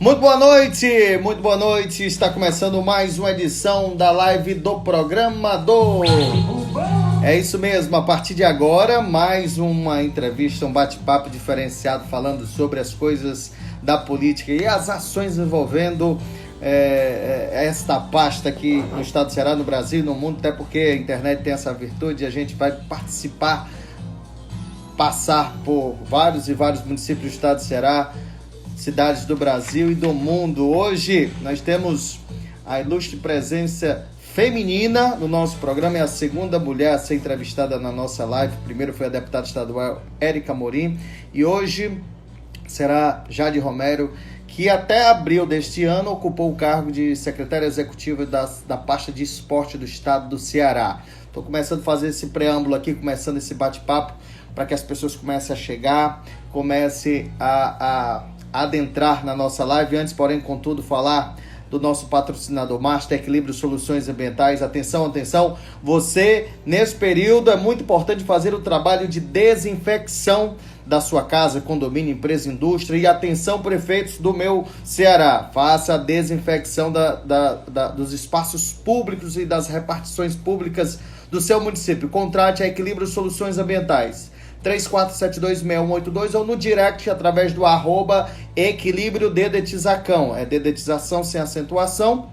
Muito boa noite, muito boa noite. Está começando mais uma edição da live do Programador. É isso mesmo, a partir de agora, mais uma entrevista, um bate-papo diferenciado falando sobre as coisas da política e as ações envolvendo esta pasta aqui no estado do Ceará, no Brasil e no mundo, até porque a internet tem essa virtude e a gente vai participar, passar por vários e vários municípios do estado do Ceará, cidades do Brasil e do mundo. Hoje nós temos a ilustre presença feminina no nosso programa, é a segunda mulher a ser entrevistada na nossa live. Primeiro foi a deputada estadual Érica Amorim e hoje será Jade Romero, que até abril deste ano ocupou o cargo de secretária executiva da pasta de esporte do estado do Ceará. Estou começando a fazer esse preâmbulo aqui, começando esse bate-papo, para que as pessoas comecem a chegar, comecem a adentrar na nossa live. Antes, porém, contudo, falar do nosso patrocinador Master Equilíbrio Soluções Ambientais. Atenção, atenção, você, nesse período, é muito importante fazer o trabalho de desinfecção da sua casa, condomínio, empresa, indústria. E atenção, prefeitos do meu Ceará, faça a desinfecção dos espaços públicos e das repartições públicas do seu município. Contrate a Equilíbrio Soluções Ambientais 34726182 ou no direct através do @equilíbrio dedetização. É dedetização sem acentuação.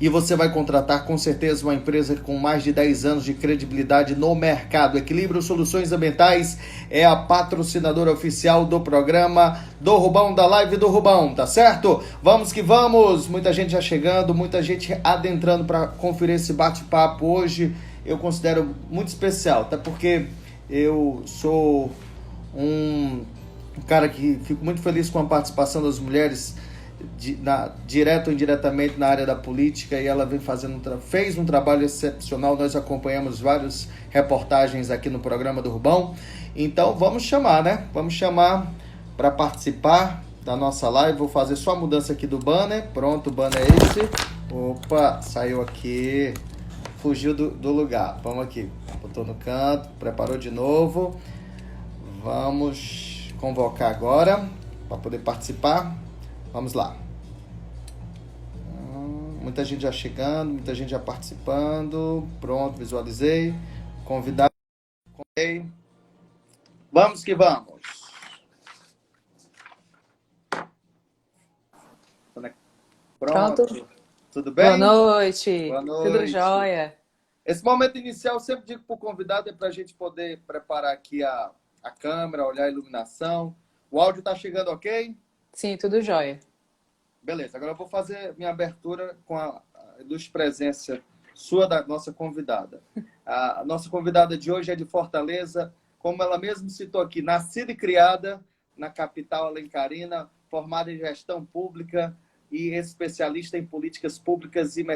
E você vai contratar com certeza uma empresa com mais de 10 anos de credibilidade no mercado. Equilíbrio Soluções Ambientais é a patrocinadora oficial do programa do Rubão, da live do Rubão, tá certo? Vamos que vamos! Muita gente já chegando, muita gente adentrando para conferir esse bate-papo. Hoje eu considero muito especial, até porque eu sou um cara que fico muito feliz com a participação das mulheres, direto ou indiretamente na área da política, e ela fez um trabalho excepcional. Nós acompanhamos várias reportagens aqui no programa do Rubão. Então vamos chamar, né? Vamos chamar para participar da nossa live. Vou fazer só a mudança aqui do banner. Pronto, o banner é esse. Opa, saiu aqui. Fugiu do lugar. Vamos aqui. Botou no canto, preparou de novo. Vamos convocar agora para poder participar. Vamos lá. Muita gente já chegando, muita gente já participando. Pronto, visualizei. Convidado. Vamos que vamos. Pronto. Tudo bem? Boa noite. Boa noite. Tudo jóia. Esse momento inicial, eu sempre digo para o convidado, é para a gente poder preparar aqui a câmera, olhar a iluminação. O áudio está chegando ok? Sim, tudo jóia. Beleza, agora eu vou fazer minha abertura com a ilustre presença sua, da nossa convidada. A nossa convidada de hoje é de Fortaleza, como ela mesma citou aqui, nascida e criada na capital alencarina, formada em gestão pública e especialista em políticas públicas e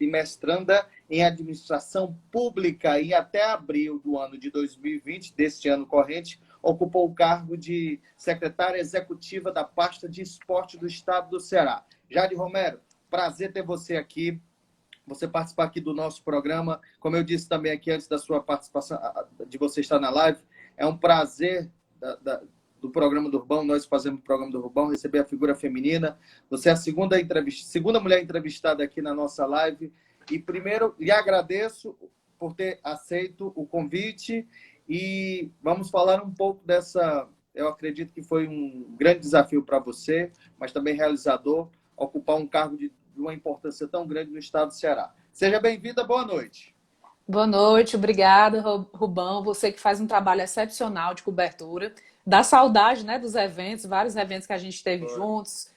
mestranda em administração pública. E até abril do ano de 2020, deste ano corrente, ocupou o cargo de secretária executiva da pasta de esporte do estado do Ceará. Jade Romero, prazer ter você aqui, você participar aqui do nosso programa. Como eu disse também aqui antes da sua participação, de você estar na live, é um prazer do programa do Rubão. Nós fazemos o programa do Rubão, receber a figura feminina. Você é a segunda mulher entrevistada aqui na nossa live. E primeiro, lhe agradeço por ter aceito o convite. E vamos falar um pouco dessa... Eu acredito que foi um grande desafio para você, mas também realizador, ocupar um cargo de uma importância tão grande no estado do Ceará. Seja bem-vinda, boa noite. Boa noite, obrigada, Rubão. Você que faz um trabalho excepcional de cobertura. Dá saudade, né, dos eventos, vários eventos que a gente teve juntos,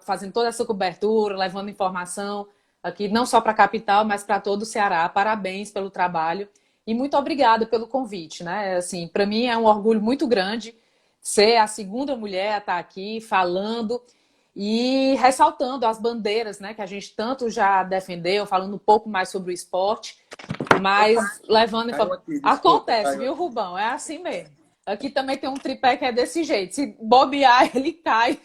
fazendo toda essa cobertura, levando informação aqui, não só para a capital, mas para todo o Ceará. Parabéns pelo trabalho. E muito obrigada pelo convite, né? Assim, para mim é um orgulho muito grande ser a segunda mulher a estar aqui falando e ressaltando as bandeiras, né, que a gente tanto já defendeu, falando um pouco mais sobre o esporte, mas levando informação. Acontece, viu, Rubão? É assim mesmo. Aqui também tem um tripé que é desse jeito. Se bobear, ele cai.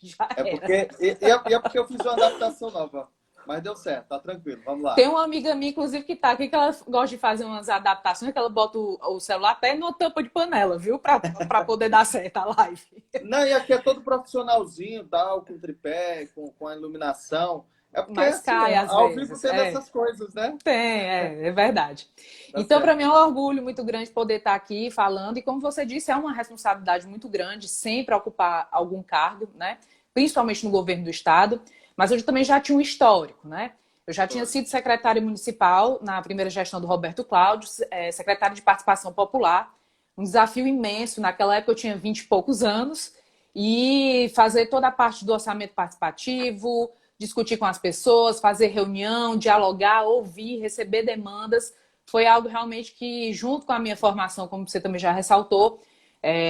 Já era. É porque eu fiz uma adaptação nova. Mas deu certo, tá tranquilo, vamos lá. Tem uma amiga minha, inclusive, que tá aqui, que ela gosta de fazer umas adaptações, que ela bota o celular até numa tampa de panela, viu? Pra poder dar certo a live. Não, e aqui é todo profissionalzinho, tal, com tripé, com a iluminação. É porque, Mas assim, cai às ao vivo vezes. tem dessas coisas, né? Tem, é verdade. Tá Então, para certo. mim é um orgulho muito grande poder estar aqui falando. E como você disse, é uma responsabilidade muito grande sempre ocupar algum cargo, né? Principalmente no governo do estado. Mas eu também já tinha um histórico, né? Eu já tinha sido secretária municipal na primeira gestão do Roberto Cláudio, secretária de Participação Popular. Um desafio imenso. Naquela época eu tinha 20 e poucos anos. E fazer toda a parte do orçamento participativo, discutir com as pessoas, fazer reunião, dialogar, ouvir, receber demandas. Foi algo realmente que, junto com a minha formação, como você também já ressaltou,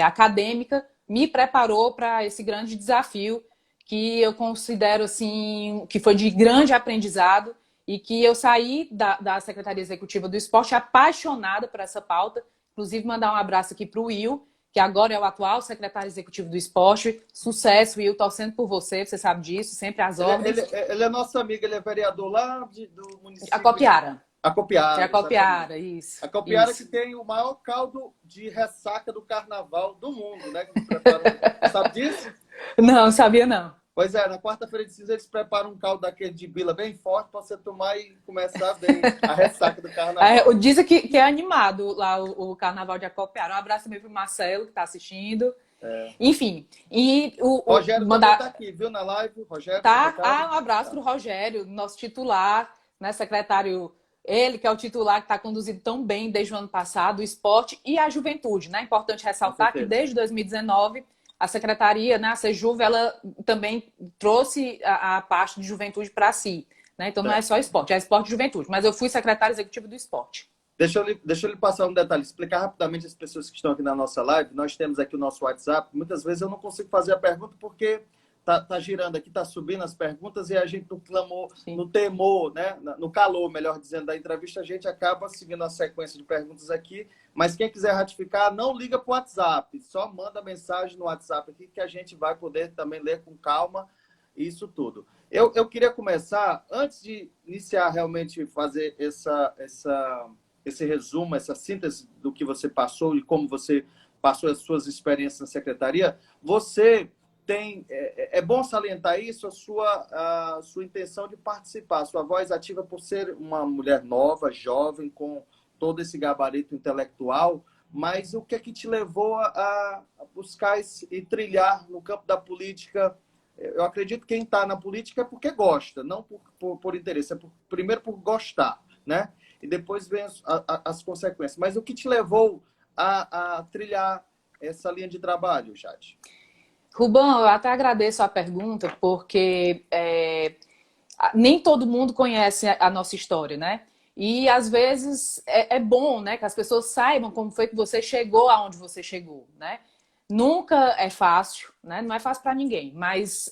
acadêmica, me preparou para esse grande desafio que eu considero assim, que foi de grande aprendizado e que eu saí da Secretaria Executiva do Esporte apaixonada por essa pauta. Inclusive, mandar um abraço aqui para o Will, que agora é o atual secretário executivo do esporte. Sucesso, Will, torcendo por você, você sabe disso, sempre às ordens. Ele é nosso amigo, ele é vereador lá do município Acopiara. Acopiara. Acopiara, isso. Acopiara isso. que tem o maior caldo de ressaca do carnaval do mundo, né? Que preparam... Sabe disso? Não, sabia não. Pois é, na quarta-feira de cinza eles preparam um caldo daquele de bila bem forte para você tomar e começar bem a ressaca do carnaval. Dizem que é animado lá o carnaval de Acopiara. Um abraço também pro Marcelo, que está assistindo. Enfim, e Rogério também está aqui, viu, na live? Rogério, tá? Um abraço para o Rogério, nosso titular, né, secretário, ele que é o titular que está conduzido tão bem desde o ano passado, o esporte e a juventude, né? Importante ressaltar que desde 2019 a secretaria, né, a Sejuve, ela também trouxe a parte de juventude para si, né? Então não é só esporte, é esporte e juventude, mas eu fui secretária executiva do esporte. Deixa eu lhe passar um detalhe, explicar rapidamente as pessoas que estão aqui na nossa live. Nós temos aqui o nosso WhatsApp. Muitas vezes eu não consigo fazer a pergunta porque tá girando aqui, tá subindo as perguntas e a gente no clamor, no temor, né? No calor, melhor dizendo, da entrevista, a gente acaba seguindo a sequência de perguntas aqui. Mas quem quiser ratificar, não liga para o WhatsApp. Só manda mensagem no WhatsApp aqui que a gente vai poder também ler com calma isso tudo. Eu queria começar, antes de iniciar realmente fazer esse resumo, essa síntese do que você passou e como você passou as suas experiências na secretaria, você tem... É bom salientar isso, a sua intenção de participar, a sua voz ativa por ser uma mulher nova, jovem, com todo esse gabarito intelectual, mas o que é que te levou a buscar e trilhar no campo da política? Eu acredito que quem está na política é porque gosta, não por interesse, primeiro por gostar, né? E depois vem as consequências. Mas o que te levou a trilhar essa linha de trabalho, Jade? Rubão, eu até agradeço a pergunta, porque nem todo mundo conhece a nossa história, né? E às vezes é bom, né, que as pessoas saibam como foi que você chegou aonde você chegou, né? Nunca é fácil, né? Não é fácil para ninguém, mas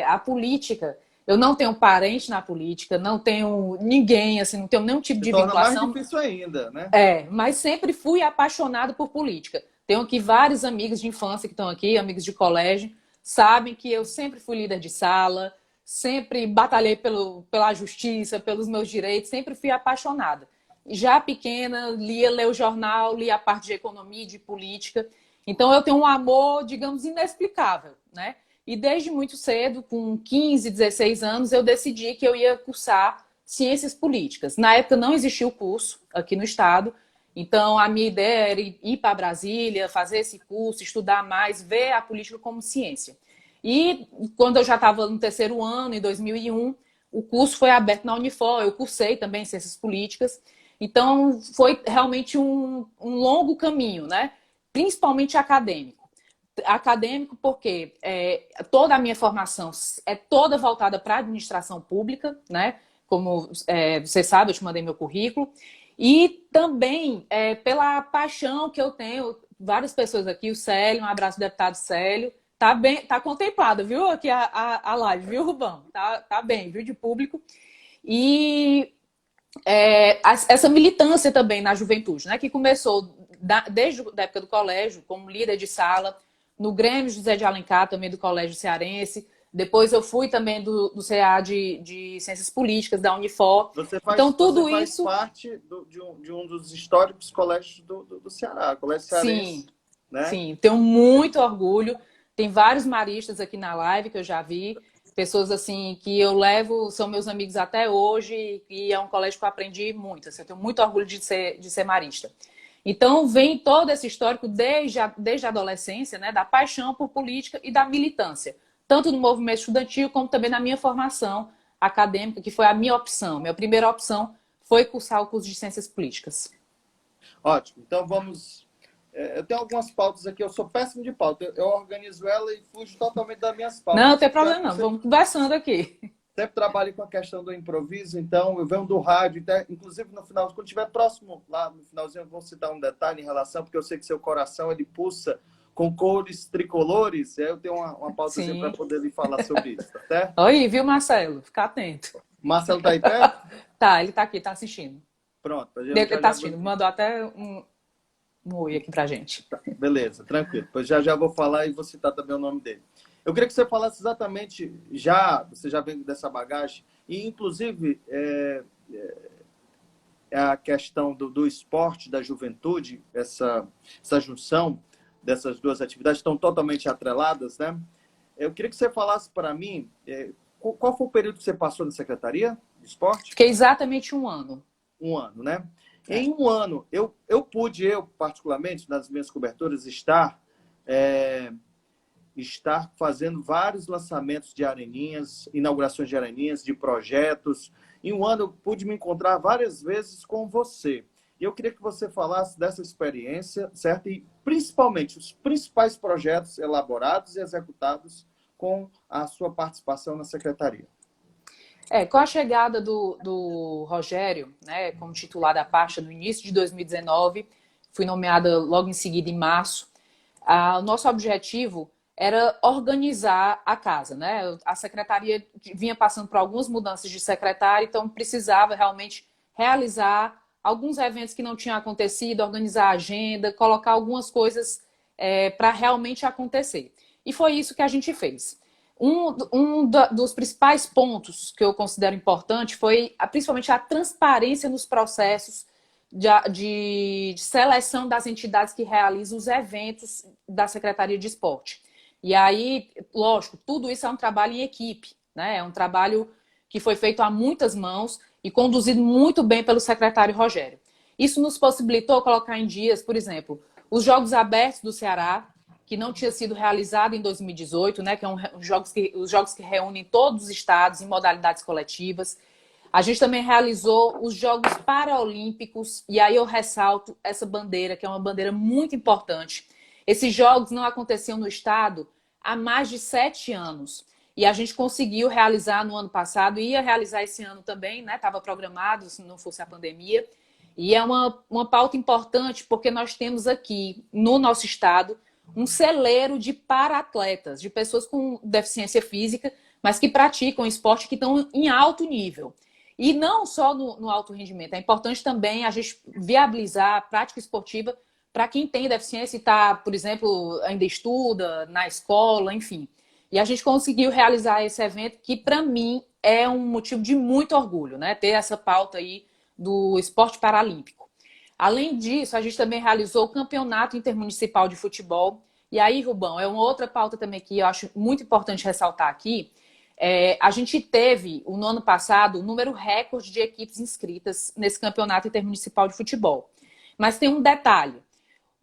a política... Eu não tenho parente na política, não tenho ninguém, assim, não tenho nenhum tipo de vinculação. Torna mais difícil ainda, né? Mas sempre fui apaixonado por política. Tenho aqui vários amigos de infância que estão aqui, amigos de colégio, sabem que eu sempre fui líder de sala, sempre batalhei pela justiça, pelos meus direitos, sempre fui apaixonada. Já pequena, lia o jornal, lia a parte de economia e de política. Então eu tenho um amor, digamos, inexplicável, né? E desde muito cedo, com 15, 16 anos, eu decidi que eu ia cursar ciências políticas. Na época não existia o curso aqui no estado, então a minha ideia era ir para Brasília, fazer esse curso, estudar mais, ver a política como ciência. E quando eu já estava no terceiro ano, em 2001, o curso foi aberto na Unifor, eu cursei também ciências políticas. Então foi realmente um longo caminho, né? Principalmente acadêmico. Acadêmico porque toda a minha formação é toda voltada para a administração pública, né? Como você sabe, eu te mandei meu currículo. E também pela paixão que eu tenho, várias pessoas aqui, o Célio, um abraço do deputado Célio, tá contemplado, viu? Aqui a live, viu, Rubão? Tá bem, viu, de público. E essa militância também na juventude, né? Que começou desde a época do colégio, como líder de sala, no Grêmio José de Alencar, também do Colégio Cearense, Depois eu fui também do CA de Ciências Políticas, da Unifor. Então, tudo você faz isso, parte de um dos históricos colégios do Ceará, Colégio Cearense, sim, né? sim, tenho muito orgulho. Tem vários maristas aqui na live que eu já vi, pessoas assim que eu levo, são meus amigos até hoje, e é um colégio que eu aprendi muito. Assim, eu tenho muito orgulho de ser marista. Então, vem todo esse histórico desde a adolescência, né, da paixão por política e da militância, tanto no movimento estudantil como também na minha formação acadêmica, que foi a minha opção. Minha primeira opção foi cursar o curso de Ciências Políticas. Ótimo. Então vamos. Eu tenho algumas pautas aqui, eu sou péssimo de pauta. Eu organizo ela e fujo totalmente das minhas Não, não pautas. tem Porque problema não, vamos conversando aqui. sempre trabalho com a questão do improviso, então eu venho do rádio, inclusive no final, quando estiver próximo, lá no finalzinho, eu vou citar um detalhe em relação, porque eu sei que seu coração ele pulsa com cores tricolores, e aí eu tenho uma pautazinha para Sim. poder lhe falar sobre isso, tá certo? Oi, viu, Marcelo? Fica atento. Marcelo tá aí perto? Tá, ele tá aqui, tá assistindo. Pronto, Ele já tá já assistindo, mandou até um oi aqui pra gente. beleza, tranquilo. Pois já vou falar e vou citar também o nome dele. Eu queria que você falasse exatamente, você já vem dessa bagagem, e inclusive a questão do esporte, da juventude, essa junção dessas duas atividades estão totalmente atreladas, né? Eu queria que você falasse para mim qual foi o período que você passou na Secretaria de Esporte? Fiquei exatamente um ano. Um ano, né? É. Em um ano, eu particularmente, nas minhas coberturas, estar fazendo vários lançamentos de areninhas, inaugurações de areninhas, de projetos. Em um ano, eu pude me encontrar várias vezes com você. E eu queria que você falasse dessa experiência, certo? E, principalmente, os principais projetos elaborados e executados com a sua participação na Secretaria. Com a chegada do Rogério, né, como titular da pasta no início de 2019, fui nomeada logo em seguida, em março. O nosso objetivo era organizar a casa, né? A secretaria vinha passando por algumas mudanças de secretário, então precisava realmente realizar alguns eventos que não tinham acontecido, organizar a agenda, colocar algumas coisas para realmente acontecer. E foi isso que a gente fez. Dos principais pontos que eu considero importante foi principalmente a transparência nos processos de seleção das entidades que realizam os eventos da Secretaria de Esporte. E aí, lógico, tudo isso é um trabalho em equipe, né? É um trabalho que foi feito a muitas mãos e conduzido muito bem pelo secretário Rogério. Isso nos possibilitou colocar em dias, por exemplo, os Jogos Abertos do Ceará, que não tinha sido realizado em 2018, né? Que são os jogos que reúnem todos os estados em modalidades coletivas. A gente também realizou os Jogos Paralímpicos, e aí eu ressalto essa bandeira, que é uma bandeira muito importante. Esses jogos não aconteciam no estado há mais de 7 anos. E a gente conseguiu realizar no ano passado, ia realizar esse ano também, né? Estava programado, se não fosse a pandemia. E é uma pauta importante, porque nós temos aqui, no nosso estado, um celeiro de para-atletas, de pessoas com deficiência física, mas que praticam esporte, que estão em alto nível. E não só no alto rendimento, é importante também a gente viabilizar a prática esportiva para quem tem deficiência e está, por exemplo, ainda estuda na escola, enfim. E a gente conseguiu realizar esse evento que, para mim, é um motivo de muito orgulho, né? Ter essa pauta aí do esporte paralímpico. Além disso, a gente também realizou o Campeonato Intermunicipal de Futebol. E aí, Rubão, é uma outra pauta também que eu acho muito importante ressaltar aqui. A gente teve, no ano passado, um número recorde de equipes inscritas nesse Campeonato Intermunicipal de Futebol. Mas tem um detalhe.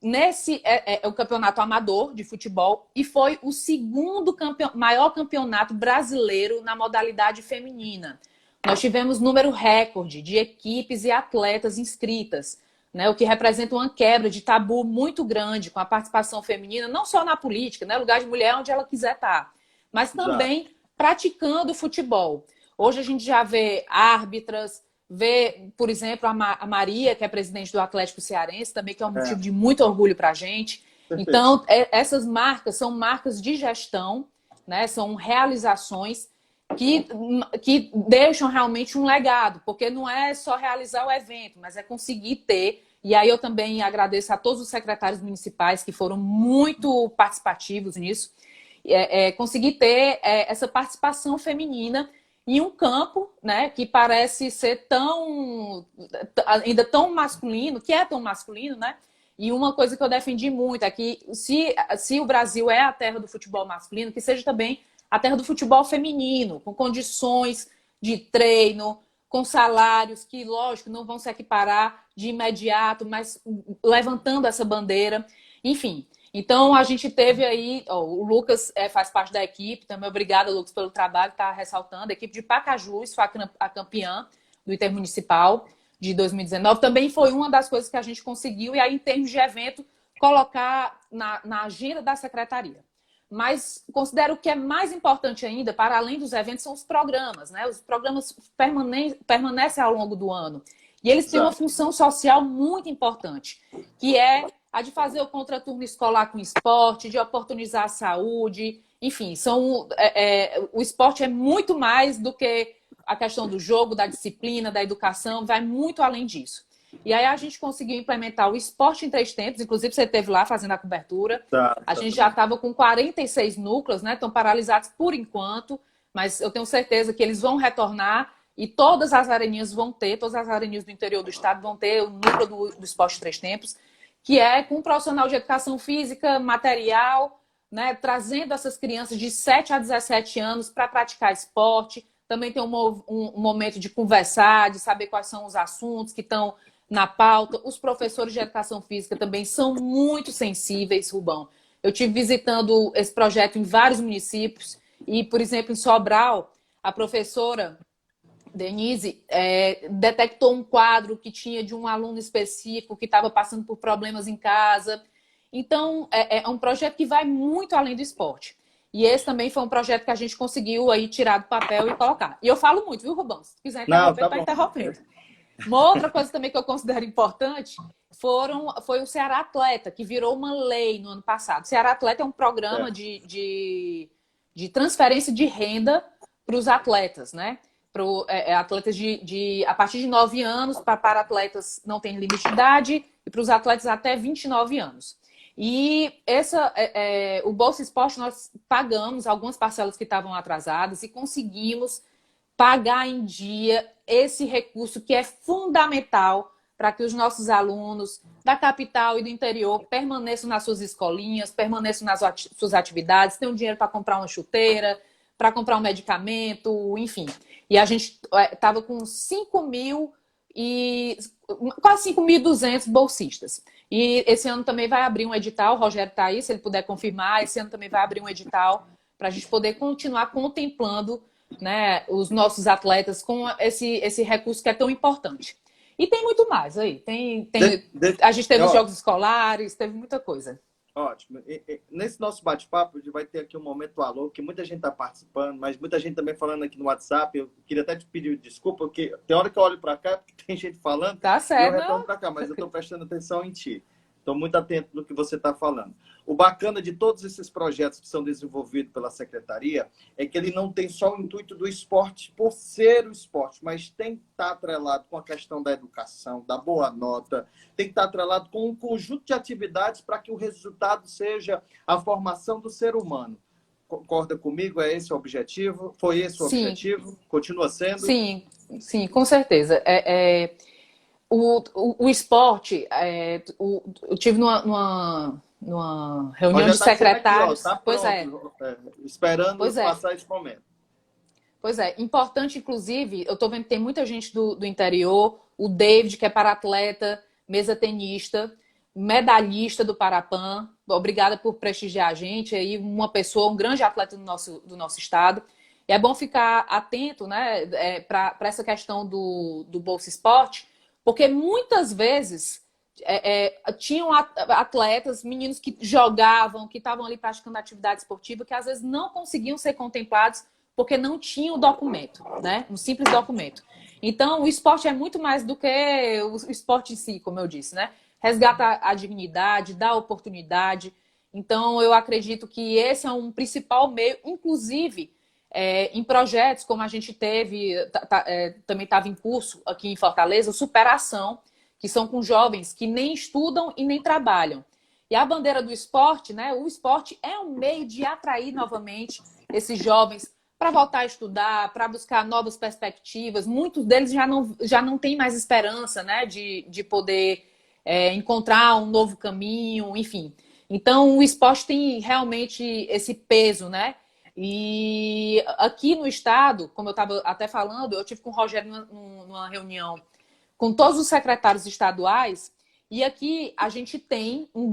Nesse é o campeonato amador de futebol e foi o segundo maior campeonato brasileiro na modalidade feminina. Nós tivemos número recorde de equipes e atletas inscritas, né, o que representa uma quebra de tabu muito grande com a participação feminina, não só na política, né, lugar de mulher onde ela quiser estar, mas também praticando futebol. Hoje a gente já vê árbitras, vê, por exemplo, a Maria, que é presidente do Atlético Cearense, também que é um motivo de muito orgulho para a gente. Perfeito. Então, essas marcas são marcas de gestão, né? São realizações que deixam realmente um legado, porque não é só realizar o evento, mas é conseguir ter. E aí eu também agradeço a todos os secretários municipais que foram muito participativos nisso. conseguir ter essa participação feminina em um campo, né, que parece ser ainda tão masculino, que é tão masculino, né? E uma coisa que eu defendi muito é que se o Brasil é a terra do futebol masculino, que seja também a terra do futebol feminino, com condições de treino, com salários que, lógico, não vão se equiparar de imediato, mas levantando essa bandeira. Enfim, então a gente teve aí, o Lucas faz parte da equipe, também obrigada, Lucas, pelo trabalho que está ressaltando. A equipe de Pacajus foi a campeã do Intermunicipal de 2019. Também foi uma das coisas que a gente conseguiu, e aí, em termos de evento, colocar na agenda da secretaria. Mas considero que é mais importante ainda, para além dos eventos, são os programas, né? Os programas permanecem ao longo do ano. E eles têm uma função social muito importante, que é a de fazer o contraturno escolar com esporte, de oportunizar a saúde, enfim, o esporte é muito mais do que a questão do jogo, da disciplina, da educação, vai muito além disso. E aí a gente conseguiu implementar o esporte em 3 tempos, inclusive você esteve lá fazendo a cobertura. A gente já estava com 46 núcleos, né? Estão paralisados por enquanto, mas eu tenho certeza que eles vão retornar e todas as areninhas todas as areninhas do interior do estado vão ter o núcleo do esporte em 3 tempos, que é com um profissional de educação física, material, né? Trazendo essas crianças de 7 a 17 anos para praticar esporte. Também tem um momento de conversar, de saber quais são os assuntos que estão na pauta. Os professores de educação física também são muito sensíveis, Rubão. Eu estive visitando esse projeto em vários municípios e, por exemplo, em Sobral, a professora Denise detectou um quadro que tinha de um aluno específico que estava passando por problemas em casa. Então, é um projeto que vai muito além do esporte. E esse também foi um projeto que a gente conseguiu aí tirar do papel e colocar. E eu falo muito, viu, Rubão? Se quiser interromper, está interrompendo. Uma outra coisa também que eu considero importante foi o Ceará Atleta, que virou uma lei no ano passado. O Ceará Atleta é um programa de transferência de renda para os atletas, né? Atletas a partir de 9 anos, para atletas não tem limite de idade, e para os atletas até 29 anos. E o Bolsa Esporte, nós pagamos algumas parcelas que estavam atrasadas e conseguimos pagar em dia esse recurso que é fundamental para que os nossos alunos da capital e do interior permaneçam nas suas escolinhas, permaneçam nas suas atividades, tenham dinheiro para comprar uma chuteira, para comprar um medicamento, enfim. E a gente estava com quase 5.200 bolsistas. E esse ano também vai abrir um edital, o Rogério está aí, se ele puder confirmar, esse ano também vai abrir um edital para a gente poder continuar contemplando, né, os nossos atletas com esse recurso que é tão importante. E tem muito mais aí. A gente teve os jogos escolares, teve muita coisa. Ótimo. Nesse nosso bate-papo, a gente vai ter aqui um momento alô, que muita gente está participando, mas muita gente também falando aqui no WhatsApp. Eu queria até te pedir desculpa, porque tem hora que eu olho para cá, porque tem gente falando, tá certo, eu retorno para cá, mas eu estou prestando atenção em ti. Estou muito atento no que você está falando. O bacana de todos esses projetos que são desenvolvidos pela Secretaria é que ele não tem só o intuito do esporte por ser o esporte, mas tem que estar atrelado com a questão da educação, da boa nota, tem que estar atrelado com um conjunto de atividades para que o resultado seja a formação do ser humano. Concorda comigo? É esse o objetivo? Foi esse o objetivo? Continua sendo? Sim, com certeza. O esporte, eu tive numa reunião de secretários. Aqui, ó, tá pronto, esperando passar esse momento. Pois é, importante, inclusive, eu estou vendo que tem muita gente do interior, o David, que é para-atleta, mesa tenista, medalhista do Parapan. Obrigada por prestigiar a gente, aí uma pessoa, um grande atleta do nosso estado. E é bom ficar atento, né, para essa questão do Bolsa Esporte, porque muitas vezes tinham atletas, meninos que jogavam, que estavam ali praticando atividade esportiva, que às vezes não conseguiam ser contemplados porque não tinham o documento, né? Um simples documento. Então, o esporte é muito mais do que o esporte em si, como eu disse, né? Resgata a dignidade, dá oportunidade. Então, eu acredito que esse é um principal meio, inclusive em projetos como a gente teve, também estava em curso aqui em Fortaleza, o Superação, que são com jovens que nem estudam e nem trabalham. E a bandeira do esporte, né? O esporte é um meio de atrair novamente esses jovens para voltar a estudar, para buscar novas perspectivas. Muitos deles já não têm mais esperança, né? De poder encontrar um novo caminho, enfim. Então, o esporte tem realmente esse peso, né? E aqui no estado, como eu estava até falando, eu tive com o Rogério numa reunião com todos os secretários estaduais, e aqui a gente tem um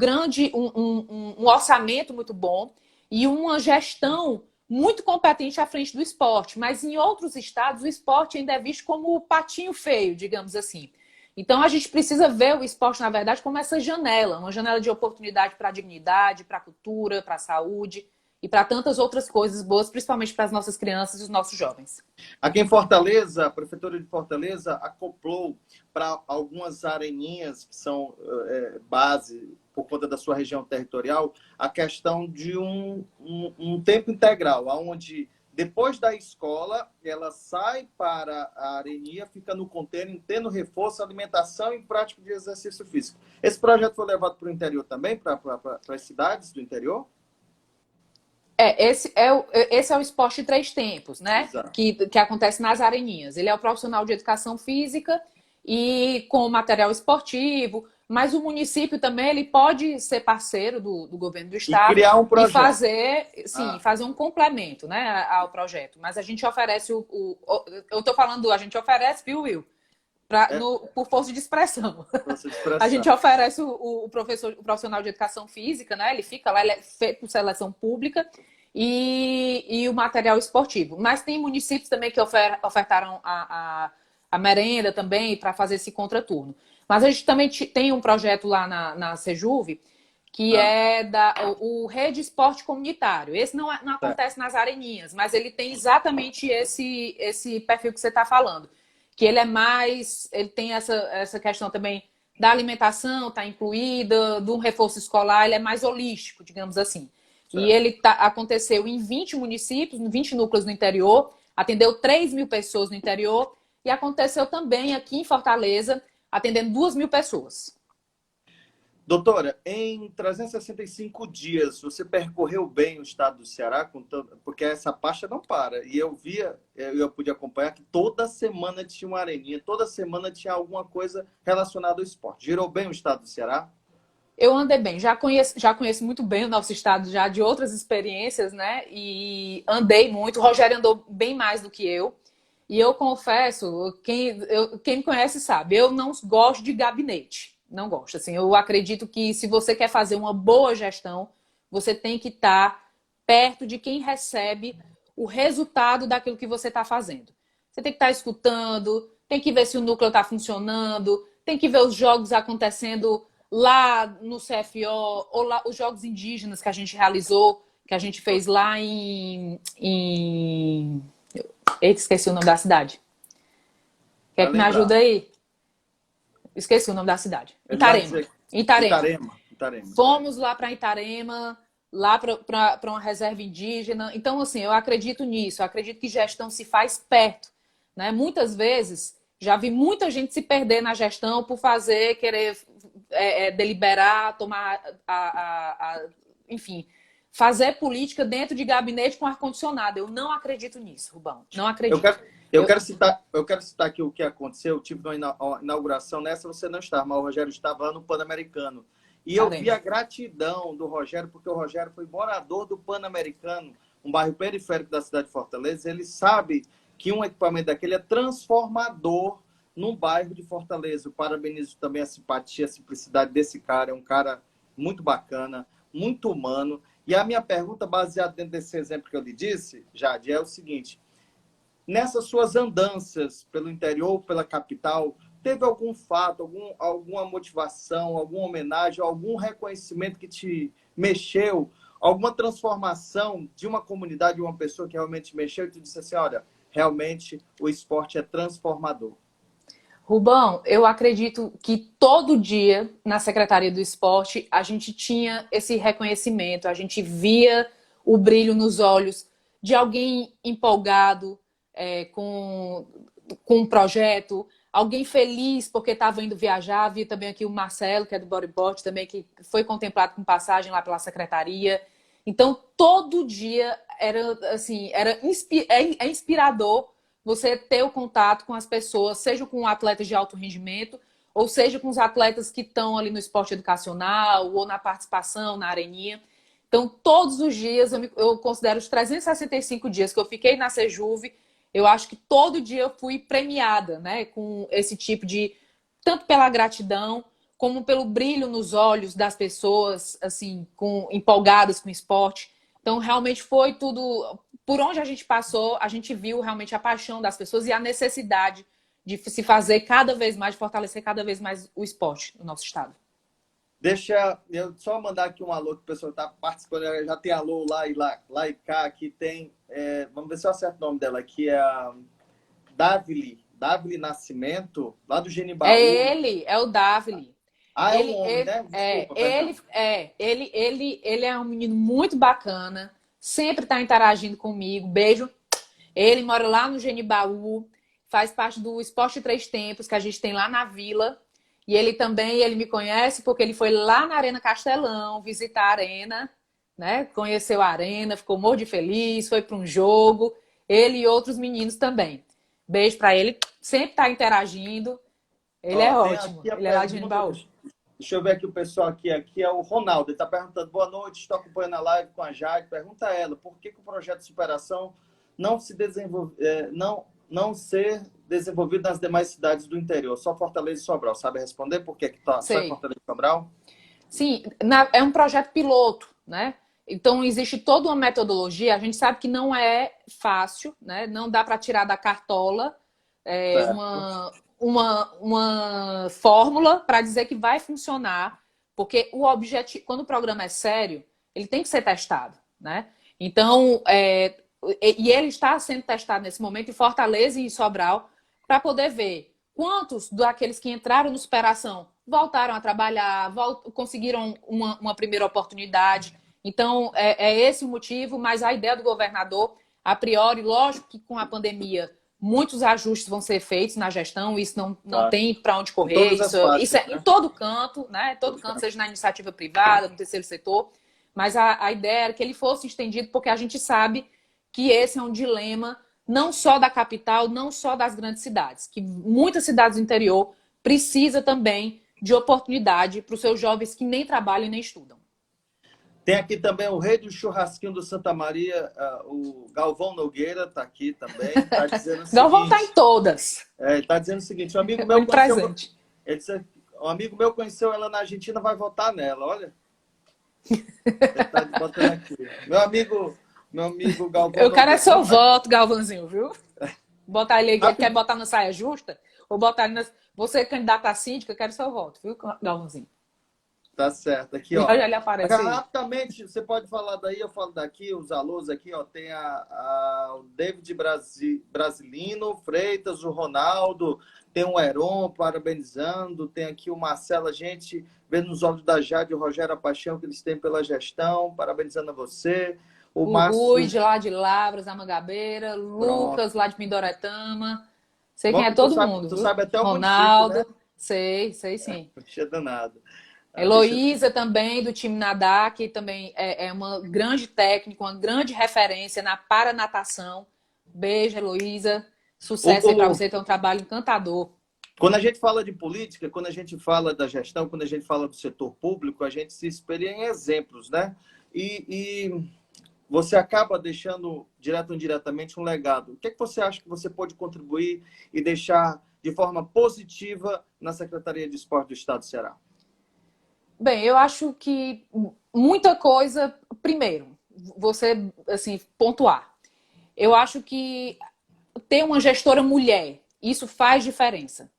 orçamento muito bom e uma gestão muito competente à frente do esporte. Mas em outros estados, o esporte ainda é visto como o patinho feio, digamos assim. Então a gente precisa ver o esporte, na verdade, como essa janela, uma janela de oportunidade para a dignidade, para a cultura, para a saúde e para tantas outras coisas boas, principalmente para as nossas crianças e os nossos jovens. Aqui em Fortaleza, a Prefeitura de Fortaleza acoplou para algumas areninhas que são base, por conta da sua região territorial, a questão de um tempo integral, onde depois da escola ela sai para a areninha, fica no container, tendo reforço, alimentação e prática de exercício físico. Esse projeto foi levado para o interior também, para as cidades do interior? Esse é o esporte de 3 tempos, né? Que acontece nas areninhas. Ele é o profissional de educação física e com material esportivo, mas o município também ele pode ser parceiro do governo do estado e criar um projeto. E fazer, fazer um complemento, né, ao projeto. Mas a gente oferece eu estou falando, a gente oferece, viu, Will? Por força de expressão. A gente oferece o profissional de educação física, né? Ele fica lá, ele é feito por seleção pública e o material esportivo. Mas tem municípios também que ofertaram a merenda também para fazer esse contraturno. Mas a gente também tem um projeto lá na Sejuve que é o Rede Esporte Comunitário. Esse não acontece nas areninhas, mas ele tem exatamente esse perfil que você está falando. Que ele tem essa questão também da alimentação, está incluída, do reforço escolar, ele é mais holístico, digamos assim. Certo. E ele aconteceu em 20 municípios, em 20 núcleos no interior, atendeu 3 mil pessoas no interior, e aconteceu também aqui em Fortaleza, atendendo 2.000 pessoas. Doutora, em 365 dias, você percorreu bem o estado do Ceará, porque essa pasta não para. E eu pude acompanhar que toda semana tinha uma areninha, toda semana tinha alguma coisa relacionada ao esporte. Girou bem o estado do Ceará? Eu andei bem, já conheço muito bem o nosso estado, já de outras experiências, né? E andei muito, o Rogério andou bem mais do que eu. E eu confesso, quem me conhece sabe, eu não gosto de gabinete. Não gosto. Assim, eu acredito que se você quer fazer uma boa gestão, você tem que estar perto de quem recebe o resultado daquilo que você está fazendo. Você tem que estar escutando, tem que ver se o núcleo está funcionando, tem que ver os jogos acontecendo lá no CFO, ou lá os jogos indígenas que a gente realizou, que a gente fez lá Eita, esqueci o nome da cidade. Quer que me ajude aí? Esqueci o nome da cidade. Itarema. Fomos lá para Itarema, lá para uma reserva indígena. Então, assim, eu acredito nisso. Eu acredito que gestão se faz perto. Né? Muitas vezes, já vi muita gente se perder na gestão por querer deliberar, tomar enfim, fazer política dentro de gabinete com ar-condicionado. Eu não acredito nisso, Rubão. Não acredito. Eu quero citar aqui o que aconteceu. Eu tive uma inauguração nessa, você não estava, mas o Rogério estava lá no Pan-Americano. E eu vi a gratidão do Rogério, porque o Rogério foi morador do Pan-Americano, um bairro periférico da cidade de Fortaleza. Ele sabe que um equipamento daquele é transformador num bairro de Fortaleza. Eu parabenizo também a simpatia, a simplicidade desse cara. É um cara muito bacana, muito humano. E a minha pergunta, baseada dentro desse exemplo que eu lhe disse, Jade, é o seguinte. Nessas suas andanças pelo interior, pela capital, teve algum fato, alguma motivação, alguma homenagem, algum reconhecimento que te mexeu, alguma transformação de uma comunidade, de uma pessoa que realmente mexeu e tu disse assim, olha, realmente o esporte é transformador? Rubão, eu acredito que todo dia na Secretaria do Esporte a gente tinha esse reconhecimento, a gente via o brilho nos olhos de alguém empolgado, com um projeto, alguém feliz porque estava indo viajar. Vi também aqui o Marcelo, que é do bodyboard, também que foi contemplado com passagem lá pela secretaria. Então, todo dia era assim, é inspirador você ter o contato com as pessoas, seja com atletas de alto rendimento, ou seja com os atletas que estão ali no esporte educacional, ou na participação, na areninha. Então, todos os dias, eu considero os 365 dias que eu fiquei na Sejuve, eu acho que todo dia eu fui premiada, né, com esse tipo de, tanto pela gratidão, como pelo brilho nos olhos das pessoas, assim, empolgadas com o esporte. Então, realmente foi tudo, por onde a gente passou, a gente viu realmente a paixão das pessoas e a necessidade de se fazer cada vez mais, de fortalecer cada vez mais o esporte no nosso estado. Deixa eu só mandar aqui um alô que o pessoal está participando. Já tem alô lá e cá. Aqui tem. Vamos ver se eu acerto o nome dela aqui. É a Davili Nascimento, lá do Genibaú. É ele, é o Davili. É um homem, né? Desculpa, ele é um menino muito bacana, sempre está interagindo comigo. Beijo. Ele mora lá no Genibaú, faz parte do Esporte Três Tempos que a gente tem lá na Vila. E ele me conhece porque ele foi lá na Arena Castelão visitar a Arena, né? Conheceu a Arena, ficou morto de feliz, foi para um jogo. Ele e outros meninos também. Beijo para ele, sempre está interagindo. Ele é ótimo. Ele é lá de Genibaú. Deixa eu ver aqui o pessoal aqui. Aqui é o Ronaldo. Ele está perguntando: boa noite, estou acompanhando a live com a Jade. Pergunta a ela por que o projeto de superação não se desenvolve, não ser desenvolvido nas demais cidades do interior, só Fortaleza e Sobral. Sabe responder por que está só em Fortaleza e Sobral? Sim, é um projeto piloto, né? Então, existe toda uma metodologia. A gente sabe que não é fácil, né? Não dá para tirar da cartola uma fórmula para dizer que vai funcionar, porque o objetivo, quando o programa é sério, ele tem que ser testado, né? Então, e ele está sendo testado nesse momento em Fortaleza e em Sobral, para poder ver quantos daqueles que entraram no Superação voltaram a trabalhar, conseguiram uma primeira oportunidade. Então, é esse o motivo, mas a ideia do governador, a priori, lógico que com a pandemia, muitos ajustes vão ser feitos na gestão, isso não tem para onde correr, isso é em todo canto, né? Todo canto, seja na iniciativa privada, no terceiro setor, mas a ideia era que ele fosse estendido, porque a gente sabe que esse é um dilema não só da capital, não só das grandes cidades, que muitas cidades do interior precisam também de oportunidade para os seus jovens que nem trabalham e nem estudam. Tem aqui também o rei do churrasquinho do Santa Maria, o Galvão Nogueira, está aqui também. Tá dizendo o seguinte, Galvão está em todas. Está dizendo o seguinte: um amigo meu conheceu ela na Argentina, vai votar nela, olha. Ele está botando aqui. Meu amigo Galvão. Eu quero seu voto, Galvãozinho, viu? Botar ele aqui, quer botar na saia justa? Ou botar ele na... Você é candidato a síndica, eu quero seu voto, viu, Galvãozinho? Tá certo. Aqui, ó. Já ele aparece aí. Rapidamente, você pode falar daí, eu falo daqui, os alôs aqui, ó. Tem o David Brasilino, Freitas, o Ronaldo, tem o Heron parabenizando, tem aqui o Marcelo, a gente vendo nos olhos da Jade e o Rogério a paixão que eles têm pela gestão, parabenizando a você. O Rui, de lá de Lavras, da Mangabeira, Lucas, lá de Pindoretama. Sei quem é todo mundo. Tu sabe até o Ronaldo, município, né? sei sim. Puxa danado. Heloísa também, do time Nadar, que também é uma grande técnica, uma grande referência na paranatação. Beijo, Heloísa. Sucesso aí para você, ter um trabalho encantador. Quando a gente fala de política, quando a gente fala da gestão, quando a gente fala do setor público, a gente se espelha em exemplos, né? E você acaba deixando, direto ou indiretamente, um legado. O que é que você acha que você pode contribuir e deixar de forma positiva na Secretaria de Esporte do Estado do Ceará? Bem, eu acho que muita coisa... Primeiro, você, assim, pontuar. Eu acho que ter uma gestora mulher, isso faz diferença.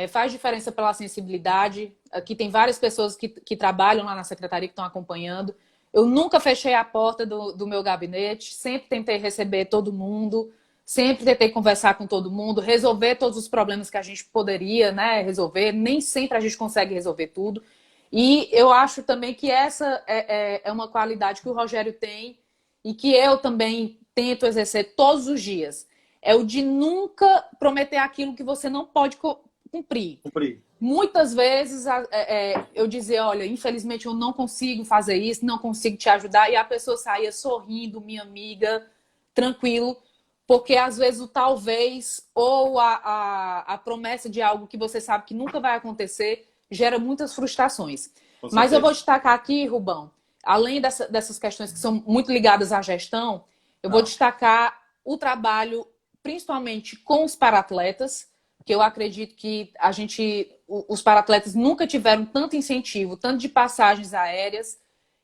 Faz diferença pela sensibilidade. Aqui tem várias pessoas que trabalham lá na secretaria, que estão acompanhando. Eu nunca fechei a porta do meu gabinete, sempre tentei receber todo mundo, sempre tentei conversar com todo mundo, resolver todos os problemas que a gente poderia, né, resolver. Nem sempre a gente consegue resolver tudo. E eu acho também que essa é uma qualidade que o Rogério tem e que eu também tento exercer todos os dias. é o de nunca prometer aquilo que você não pode cumprir. Muitas vezes eu dizia, olha, infelizmente eu não consigo fazer isso, não consigo te ajudar, e a pessoa saía sorrindo, minha amiga, tranquilo, porque às vezes o talvez ou a promessa de algo que você sabe que nunca vai acontecer gera muitas frustrações. Mas eu vou destacar aqui, Rubão, além dessas questões que são muito ligadas à gestão, eu vou destacar o trabalho principalmente com os paratletas, que eu acredito que os paratletas nunca tiveram tanto incentivo, tanto de passagens aéreas,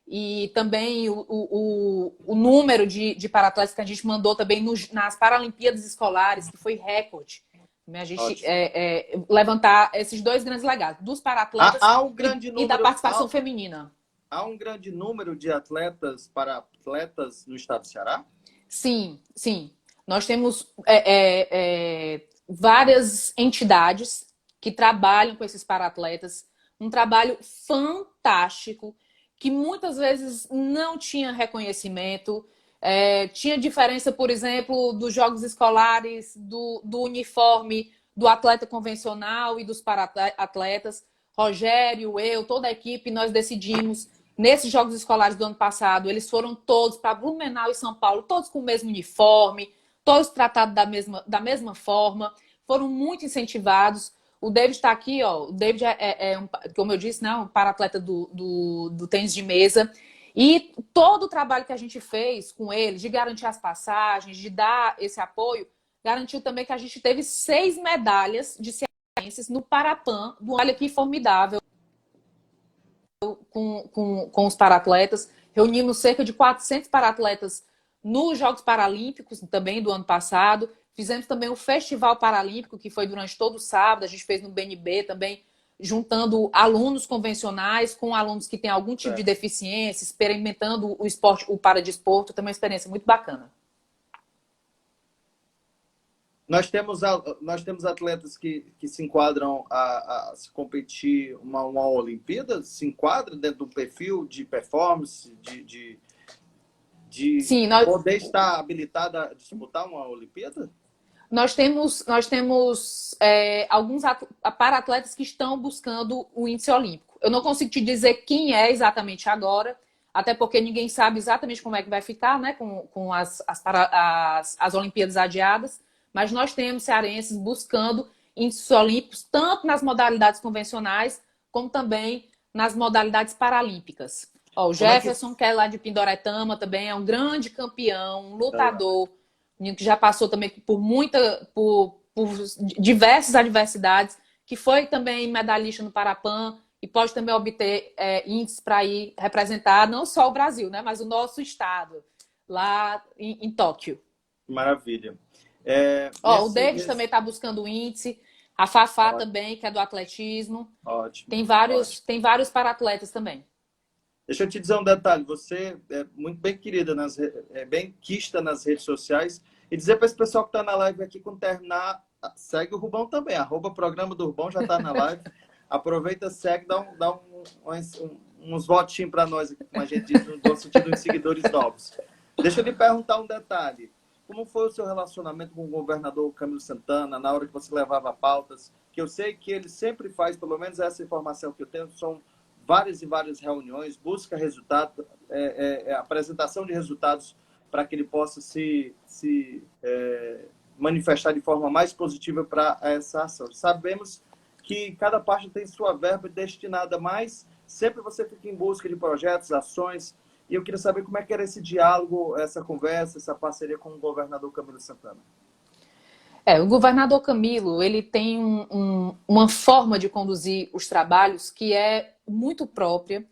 e também o número de paratletas que a gente mandou também nas Paralimpíadas Escolares, que foi recorde. A gente levantar esses dois grandes legados, dos paratletas e da participação feminina. Há um grande número de atletas, paratletas no estado do Ceará? Sim, sim. Nós temos várias entidades que trabalham com esses paratletas, um trabalho fantástico, que muitas vezes não tinha reconhecimento. Tinha diferença, por exemplo, dos jogos escolares, do uniforme do atleta convencional e dos paratletas. Rogério, eu, toda a equipe, nós decidimos, nesses jogos escolares do ano passado, eles foram todos para Blumenau e São Paulo, todos com o mesmo uniforme, todos tratados da mesma forma, foram muito incentivados. O David está aqui, ó. O David como eu disse, né, um paratleta do tênis de mesa. E todo o trabalho que a gente fez com ele, de garantir as passagens, de dar esse apoio, garantiu também que a gente teve 6 medalhas de cearenses no Parapan, olha que formidável, com os paratletas. Reunimos cerca de 400 paratletas nos Jogos Paralímpicos, também do ano passado. Fizemos também o Festival Paralímpico, que foi durante todo o sábado. A gente fez no BNB também, juntando alunos convencionais com alunos que têm algum tipo de deficiência, experimentando o esporte, o paradesporto. Também é uma experiência muito bacana. Nós temos atletas que se enquadram a se competir uma Olimpíada? Se enquadra dentro do perfil de performance, Sim, poder estar habilitada a disputar uma Olimpíada? Nós temos alguns para-atletas que estão buscando o índice olímpico. Eu não consigo te dizer quem é exatamente agora, até porque ninguém sabe exatamente como é que vai ficar, né, com as Olimpíadas adiadas, mas nós temos cearenses buscando índices olímpicos, tanto nas modalidades convencionais, como também nas modalidades paralímpicas. O Jefferson, que é lá de Pindoretama, também é um grande campeão, um lutador, que já passou também por diversas adversidades, que foi também medalhista no Parapan e pode também obter índices para ir representar não só o Brasil, né, mas o nosso estado, lá em Tóquio. Maravilha. O David também está buscando índice, a Fafá também, que é do atletismo. Ótimo. Tem vários para-atletas também. Deixa eu te dizer um detalhe. Você é muito bem querida, bem quista nas redes sociais. E dizer para esse pessoal que está na live aqui, quando terminar, segue o Rubão também. @programa do Rubão já está na live. Aproveita, segue, dá uns votinhos para nós, aqui, como a gente diz, no bom sentido, dos seguidores novos. Deixa eu lhe perguntar um detalhe. Como foi o seu relacionamento com o governador Camilo Santana na hora que você levava pautas? Que eu sei que ele sempre faz, pelo menos essa informação que eu tenho, são várias e várias reuniões, busca resultado, apresentação de resultados para que ele possa se manifestar de forma mais positiva para essa ação. Sabemos que cada parte tem sua verba destinada, mas sempre você fica em busca de projetos, ações, e eu queria saber como é que era esse diálogo, essa conversa, essa parceria com o governador Camilo Santana. O governador Camilo, ele tem uma forma de conduzir os trabalhos que é muito própria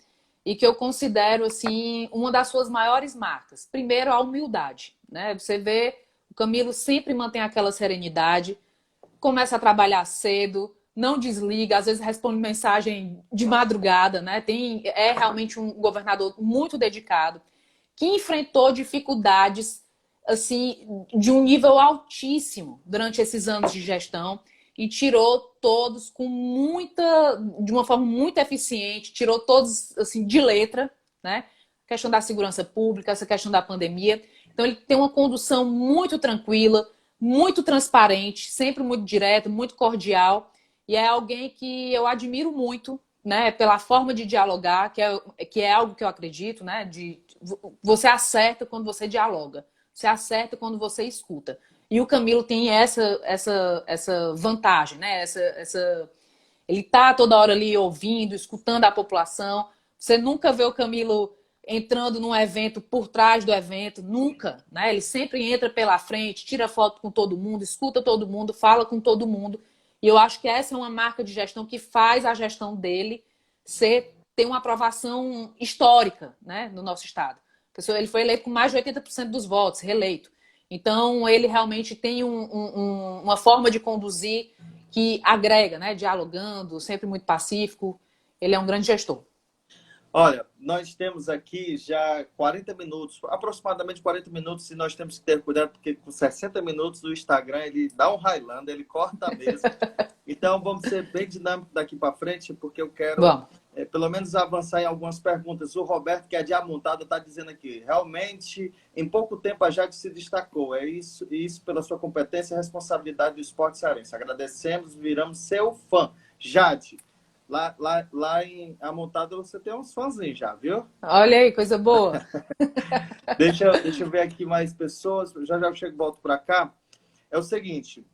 e que eu considero assim uma das suas maiores marcas. Primeiro, a humildade, né? Você vê, o Camilo sempre mantém aquela serenidade, começa a trabalhar cedo, não desliga, às vezes responde mensagem de madrugada, né? É realmente um governador muito dedicado, que enfrentou dificuldades assim, de um nível altíssimo durante esses anos de gestão e tirou todos de uma forma muito eficiente, tirou todos assim, de letra, né? A questão da segurança pública, essa questão da pandemia. Então ele tem uma condução muito tranquila, muito transparente, sempre muito direto, muito cordial, e é alguém que eu admiro muito, né, pela forma de dialogar, que é algo que eu acredito, né, você acerta quando você dialoga, você acerta quando você escuta. E o Camilo tem essa vantagem, né, ele tá toda hora ali ouvindo, escutando a população. Você nunca vê o Camilo entrando num evento por trás do evento, nunca, né? Ele sempre entra pela frente, tira foto com todo mundo, escuta todo mundo, fala com todo mundo. E eu acho que essa é uma marca de gestão que faz a gestão dele ter uma aprovação histórica, né, no nosso estado. Ele foi eleito com mais de 80% dos votos, reeleito. Então, ele realmente tem uma forma de conduzir que agrega, né, dialogando, sempre muito pacífico. Ele é um grande gestor. Olha, nós temos aqui já 40 minutos, aproximadamente 40 minutos, e nós temos que ter cuidado, porque com 60 minutos o Instagram ele dá um Highlander, ele corta a mesa. Então, vamos ser bem dinâmicos daqui para frente, porque eu quero, pelo menos, avançar em algumas perguntas. O Roberto, que é de Amontada, está dizendo aqui, realmente, em pouco tempo a Jade se destacou. É isso pela sua competência e responsabilidade do esporte cearense. Agradecemos, viramos seu fã. Jade, lá em Amontada você tem uns fãzinhos já, viu? Olha aí, coisa boa. Deixa eu ver aqui mais pessoas. Já eu chego e volto para cá. É o seguinte,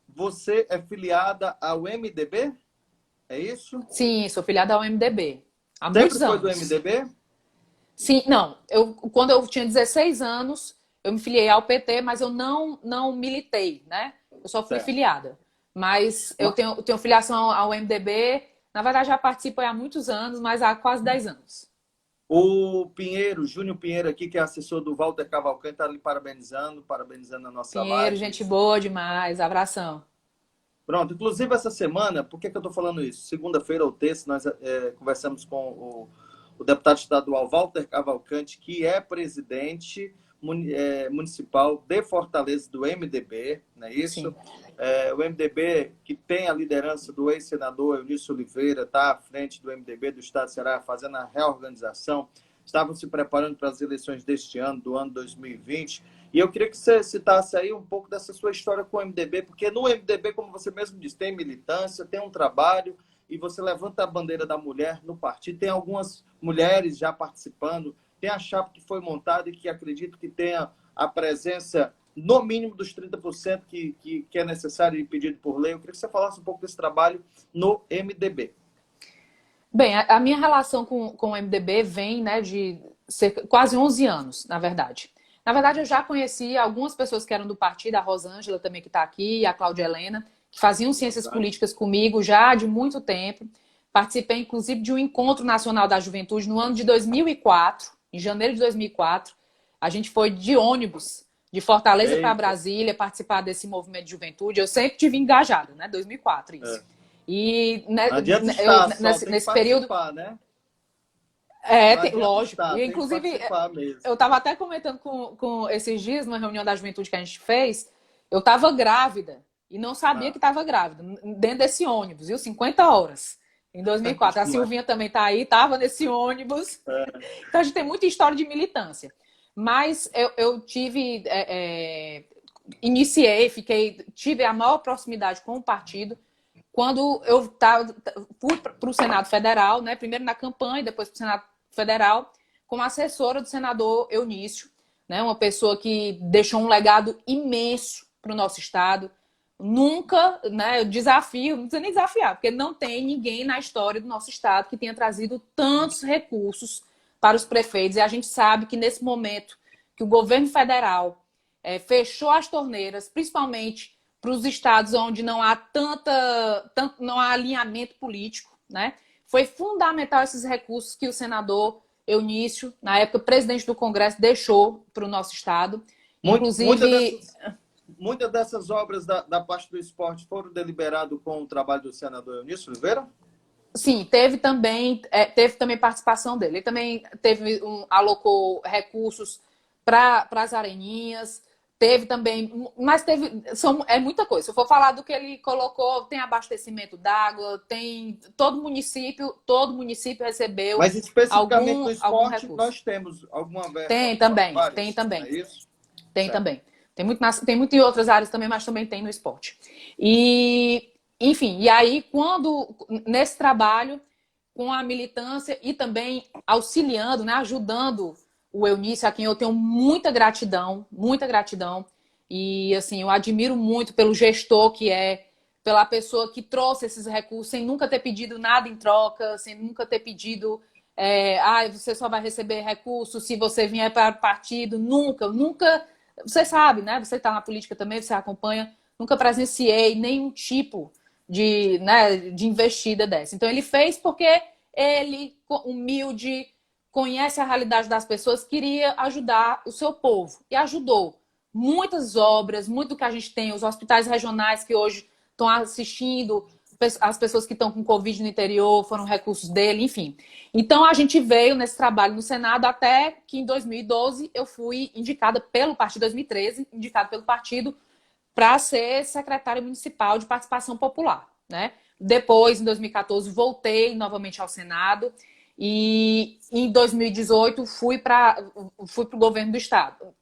você é filiada ao MDB? É isso? Sim, sou filiada ao MDB. Há Sempre muitos foi do anos. MDB? Sim, não. Quando eu tinha 16 anos, eu me filiei ao PT, mas eu não militei, né? Eu só fui filiada. Mas eu tenho filiação ao MDB. Na verdade, já participo há muitos anos, mas há quase 10 anos. O Pinheiro, Júnior Pinheiro aqui, que é assessor do Walter Cavalcante, está ali parabenizando a nossa live. Pinheiro, gente boa demais. Abração. Pronto. Inclusive, essa semana, por que eu estou falando isso? Segunda-feira ou terça, nós conversamos com o deputado estadual Walter Cavalcante, que é presidente municipal de Fortaleza do MDB, não é isso? O MDB, que tem a liderança do ex-senador Eunício Oliveira, está à frente do MDB do Estado do Ceará, fazendo a reorganização. Estavam se preparando para as eleições deste ano, do ano 2020. E eu queria que você citasse aí um pouco dessa sua história com o MDB, porque no MDB, como você mesmo disse, tem militância, tem um trabalho, e você levanta a bandeira da mulher no partido. Tem algumas mulheres já participando, tem a chapa que foi montada e que acredito que tenha a presença, no mínimo, dos 30% que é necessário e pedido por lei. Eu queria que você falasse um pouco desse trabalho no MDB. Bem, a minha relação com o MDB vem, né, de quase 11 anos, na verdade. Na verdade, eu já conheci algumas pessoas que eram do partido, a Rosângela também, que está aqui, e a Cláudia Helena, que faziam ciências políticas comigo já de muito tempo. Participei, inclusive, de um encontro nacional da juventude no ano de 2004, em janeiro de 2004. A gente foi de ônibus de Fortaleza para Brasília participar desse movimento de juventude. Eu sempre tive engajada, né? 2004, isso. E nesse período... Né? Lógico. E, inclusive, eu estava até comentando com esses dias, numa reunião da juventude que a gente fez, eu estava grávida e não sabia que estava grávida, dentro desse ônibus, viu? 50 horas, em 2004. A Silvinha também está aí, estava nesse ônibus. Então, a gente tem muita história de militância. Mas eu tive... tive a maior proximidade com o partido quando eu fui para o Senado Federal, né? Primeiro na campanha, depois para o Senado Federal, como assessora do senador Eunício, né? Uma pessoa que deixou um legado imenso para o nosso estado. Nunca, né? Eu desafio, não precisa nem desafiar, porque não tem ninguém na história do nosso estado que tenha trazido tantos recursos para os prefeitos. E a gente sabe que nesse momento que o governo federal fechou as torneiras, principalmente para os estados onde não há não há alinhamento político, né? Foi fundamental esses recursos que o senador Eunício, na época presidente do Congresso, deixou para o nosso estado. Inclusive, muitas dessas obras da parte do esporte foram deliberadas com o trabalho do senador Eunício Oliveira? Sim, teve também participação dele. Ele também alocou recursos para as areninhas. Teve também, mas é muita coisa. Se eu for falar do que ele colocou, tem abastecimento d'água, tem todo município recebeu. Mas especificamente no esporte, nós temos alguma verba? Tem também. É isso? Tem também. Tem muito em outras áreas também, mas também tem no esporte. E, enfim, e aí, nesse trabalho, com a militância e também auxiliando, né, ajudando o Eunício, a quem eu tenho muita gratidão, muita gratidão. E, assim, eu admiro muito pelo gestor que é, pela pessoa que trouxe esses recursos sem nunca ter pedido nada em troca, sem nunca ter pedido, você só vai receber recursos se você vier para o partido. Nunca, você sabe, né? Você está na política também, você acompanha, nunca presenciei nenhum tipo de investida dessa. Então, ele fez porque ele, humilde, conhece a realidade das pessoas, queria ajudar o seu povo. E ajudou. Muitas obras, muito do que a gente tem, os hospitais regionais que hoje estão assistindo, as pessoas que estão com Covid no interior, foram recursos dele, enfim. Então, a gente veio nesse trabalho no Senado até que em 2012 eu fui indicada pelo partido, 2013, indicada pelo partido para ser secretária municipal de participação popular, né? Depois, em 2014, voltei novamente ao Senado e em 2018 fui para o governo do estado.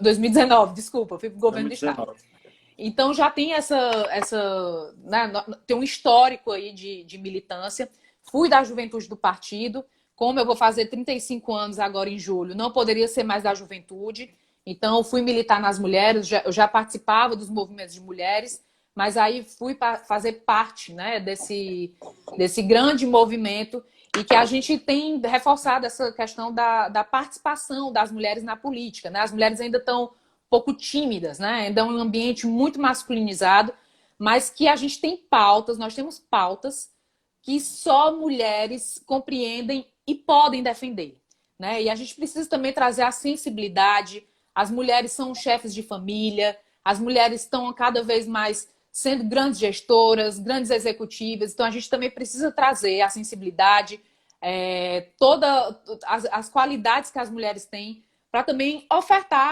2019, desculpa, fui para o governo 2019. do estado. Então já tem né, tem um histórico aí de militância. Fui da juventude do partido. Como eu vou fazer 35 anos agora em julho, não poderia ser mais da juventude. Então, fui militar nas mulheres, eu já participava dos movimentos de mulheres, mas aí fui fazer parte, né, desse grande movimento e que a gente tem reforçado essa questão da participação das mulheres na política, né? As mulheres ainda estão um pouco tímidas, né? Ainda é um ambiente muito masculinizado, mas que a gente tem pautas, nós temos pautas que só mulheres compreendem e podem defender, né? E a gente precisa também trazer a sensibilidade. As mulheres são chefes de família, as mulheres estão cada vez mais sendo grandes gestoras, grandes executivas. Então, a gente também precisa trazer a sensibilidade, todas as qualidades que as mulheres têm, para também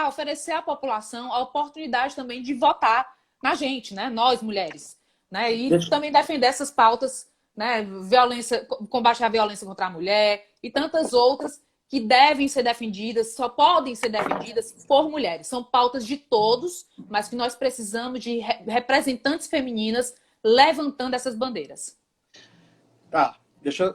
oferecer à população a oportunidade também de votar na gente, né? Nós, mulheres. Né? E também defender essas pautas, né? Combate à violência contra a mulher e tantas outras que devem ser defendidas, só podem ser defendidas por mulheres. São pautas de todos, mas que nós precisamos de representantes femininas levantando essas bandeiras. Tá,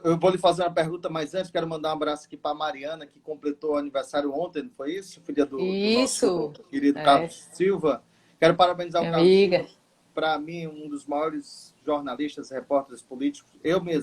eu vou lhe fazer uma pergunta, mas antes quero mandar um abraço aqui para a Mariana, que completou o aniversário ontem, não foi isso? Filha do nosso querido Carlos Silva. Quero parabenizar o Carlos Silva, para mim, um dos maiores jornalistas, repórteres políticos. Eu me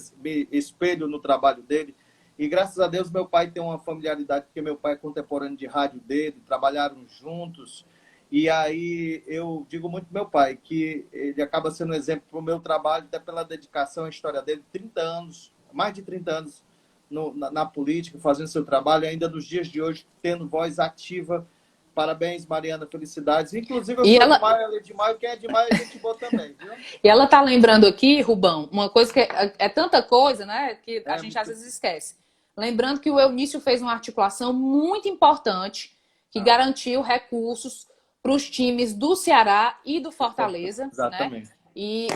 espelho no trabalho dele. E graças a Deus meu pai tem uma familiaridade, porque meu pai é contemporâneo de rádio dele, trabalharam juntos. E aí eu digo muito pro meu pai, que ele acaba sendo um exemplo para o meu trabalho, até pela dedicação à história dele, 30 anos, mais de 30 anos na política, fazendo seu trabalho, e ainda nos dias de hoje, tendo voz ativa. Parabéns, Mariana, felicidades. Inclusive, eu sou de Maio, ela é de Maio, quem é de Maio é gente boa também, viu? E ela tá lembrando aqui, Rubão, uma coisa que é tanta coisa, né, que a gente às vezes esquece. Lembrando que o Eunício fez uma articulação muito importante que garantiu recursos para os times do Ceará e do Fortaleza. Exatamente. Né? E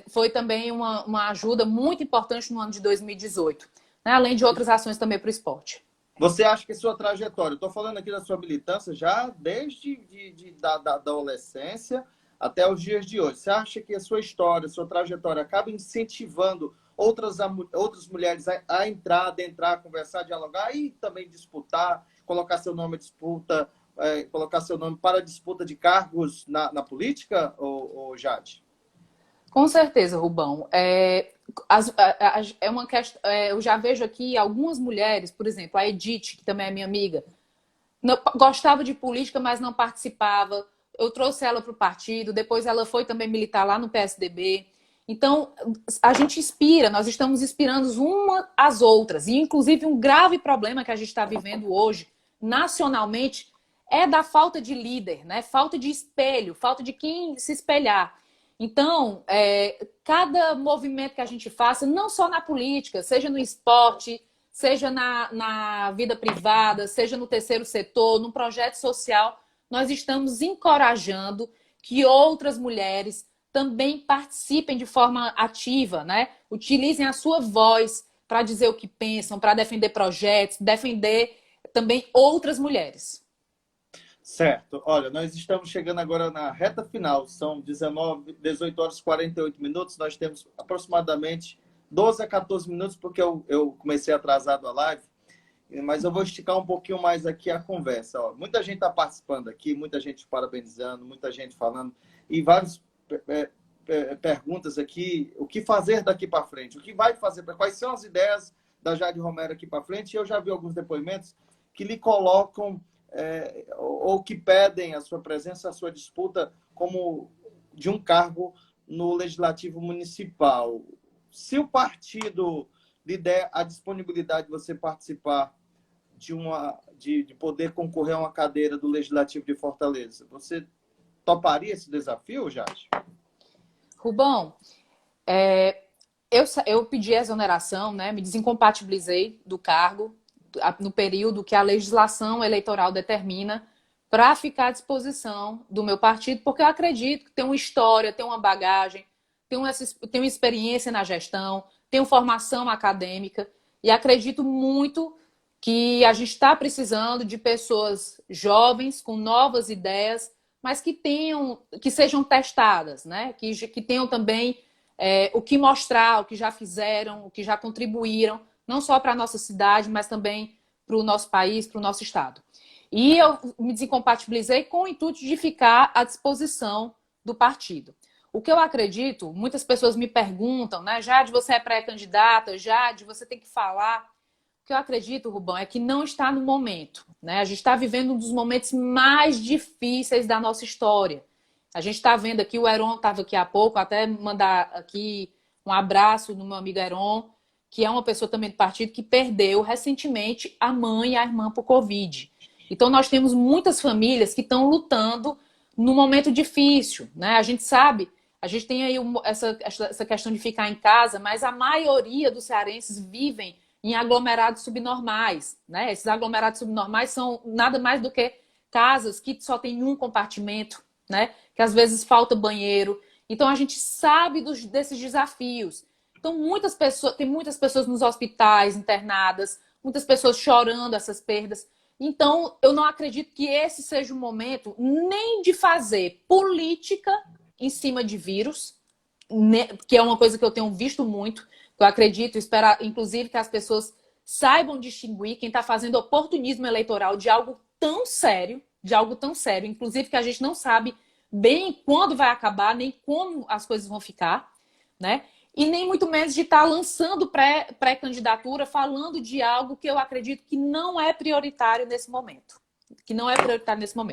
foi também uma ajuda muito importante no ano de 2018, né? Além de outras ações também para o esporte. Você acha que sua trajetória, estou falando aqui da sua militância já desde da adolescência até os dias de hoje, você acha que a sua história, a sua trajetória acaba incentivando outras mulheres a adentrar, conversar, dialogar e também disputar, colocar seu nome à disputa, colocar seu nome para a disputa de cargos na política, ou Jade? Com certeza, Rubão. Uma questão, eu já vejo aqui algumas mulheres, por exemplo, a Edith, que também é minha amiga, gostava de política, mas não participava. Eu trouxe ela para o partido, depois ela foi também militar lá no PSDB. Então, a gente inspira, nós estamos inspirando uma às outras. E, inclusive, um grave problema que a gente está vivendo hoje, nacionalmente, é da falta de líder, né? Falta de espelho, falta de quem se espelhar. Então, cada movimento que a gente faça, não só na política, seja no esporte, seja na vida privada, seja no terceiro setor, no projeto social, nós estamos encorajando que outras mulheres também participem de forma ativa, né? Utilizem a sua voz para dizer o que pensam, para defender projetos, defender também outras mulheres. Certo. Olha, nós estamos chegando agora na reta final. São 18 horas e 48 minutos. Nós temos aproximadamente 12 a 14 minutos, porque eu comecei atrasado a live, mas eu vou esticar um pouquinho mais aqui a conversa. Ó, muita gente está participando aqui, muita gente parabenizando, muita gente falando, e várias perguntas aqui. O que fazer daqui para frente? O que vai fazer? Quais são as ideias da Jade Romero aqui para frente? Eu já vi alguns depoimentos que lhe colocam ou que pedem a sua presença, a sua disputa como de um cargo no Legislativo Municipal. Se o partido lhe der a disponibilidade de você participar de poder concorrer a uma cadeira do Legislativo de Fortaleza, você toparia esse desafio, Jade? Rubão, eu pedi a exoneração, né? Me desincompatibilizei do cargo no período que a legislação eleitoral determina para ficar à disposição do meu partido, porque eu acredito que tem uma história, tem uma bagagem, tem uma experiência na gestão, tenho formação acadêmica e acredito muito que a gente está precisando de pessoas jovens, com novas ideias, mas que sejam testadas, né? Que tenham também o que mostrar, o que já fizeram, o que já contribuíram, não só para a nossa cidade, mas também para o nosso país, para o nosso estado. E eu me desincompatibilizei com o intuito de ficar à disposição do partido. O que eu acredito, muitas pessoas me perguntam, né? Jade, você é pré-candidata, Jade, você tem que falar. O que eu acredito, Rubão, é que não está no momento, né? A gente está vivendo um dos momentos mais difíceis da nossa história. A gente está vendo aqui, o Heron estava aqui há pouco, até mandar aqui um abraço no meu amigo Heron, que é uma pessoa também do partido que perdeu recentemente a mãe e a irmã por Covid. Então, nós temos muitas famílias que estão lutando num momento difícil, né? A gente sabe, a gente tem aí essa questão de ficar em casa, mas a maioria dos cearenses vivem em aglomerados subnormais, né? Esses aglomerados subnormais são nada mais do que casas que só tem um compartimento, né? Que às vezes falta banheiro. Então, a gente sabe desses desafios. Então, tem muitas pessoas nos hospitais internadas, muitas pessoas chorando essas perdas. Então, eu não acredito que esse seja o momento nem de fazer política em cima de vírus, que é uma coisa que eu tenho visto muito, que eu acredito, espero, inclusive, que as pessoas saibam distinguir quem está fazendo oportunismo eleitoral de algo tão sério, inclusive que a gente não sabe bem quando vai acabar, nem como as coisas vão ficar, né? E nem muito menos de estar lançando pré-candidatura, falando de algo que eu acredito que não é prioritário nesse momento.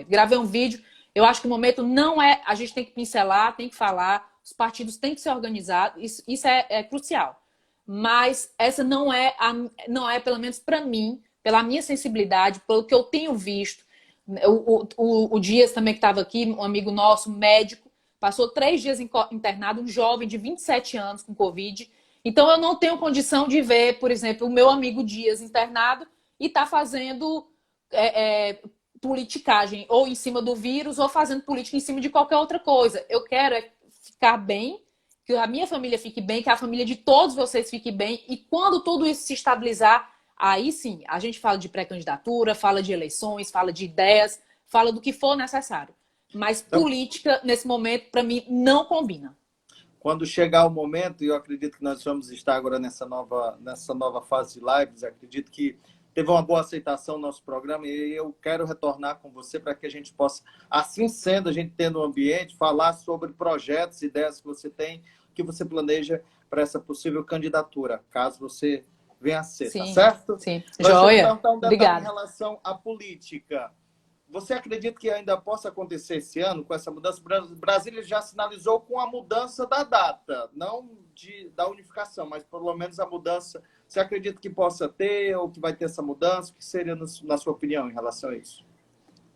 Gravei um vídeo, eu acho que o momento não é... A gente tem que pincelar, tem que falar, os partidos têm que se organizar, isso é crucial. Mas essa não é, pelo menos para mim, pela minha sensibilidade, pelo que eu tenho visto. O Dias também, que estava aqui, um amigo nosso, médico, passou 3 dias internado, um jovem de 27 anos com Covid. Então, eu não tenho condição de ver, por exemplo, o meu amigo Dias internado e tá fazendo politicagem ou em cima do vírus ou fazendo política em cima de qualquer outra coisa. Eu quero ficar bem, que a minha família fique bem, que a família de todos vocês fique bem. E quando tudo isso se estabilizar, aí sim, a gente fala de pré-candidatura, fala de eleições, fala de ideias, fala do que for necessário. Mas política, nesse momento, para mim, não combina. Quando chegar o momento, e eu acredito que nós vamos estar agora nessa nova fase de lives, acredito que teve uma boa aceitação no nosso programa e eu quero retornar com você para que a gente possa, assim sendo, a gente tendo um ambiente, falar sobre projetos, ideias que você tem, que você planeja para essa possível candidatura, caso você venha a ser, sim, tá certo? Sim, joia. Então, obrigada. Em relação à política, você acredita que ainda possa acontecer esse ano com essa mudança? Brasília já sinalizou com a mudança da data, não da unificação, mas pelo menos a mudança. Você acredita que possa ter ou que vai ter essa mudança? O que seria, na sua opinião, em relação a isso?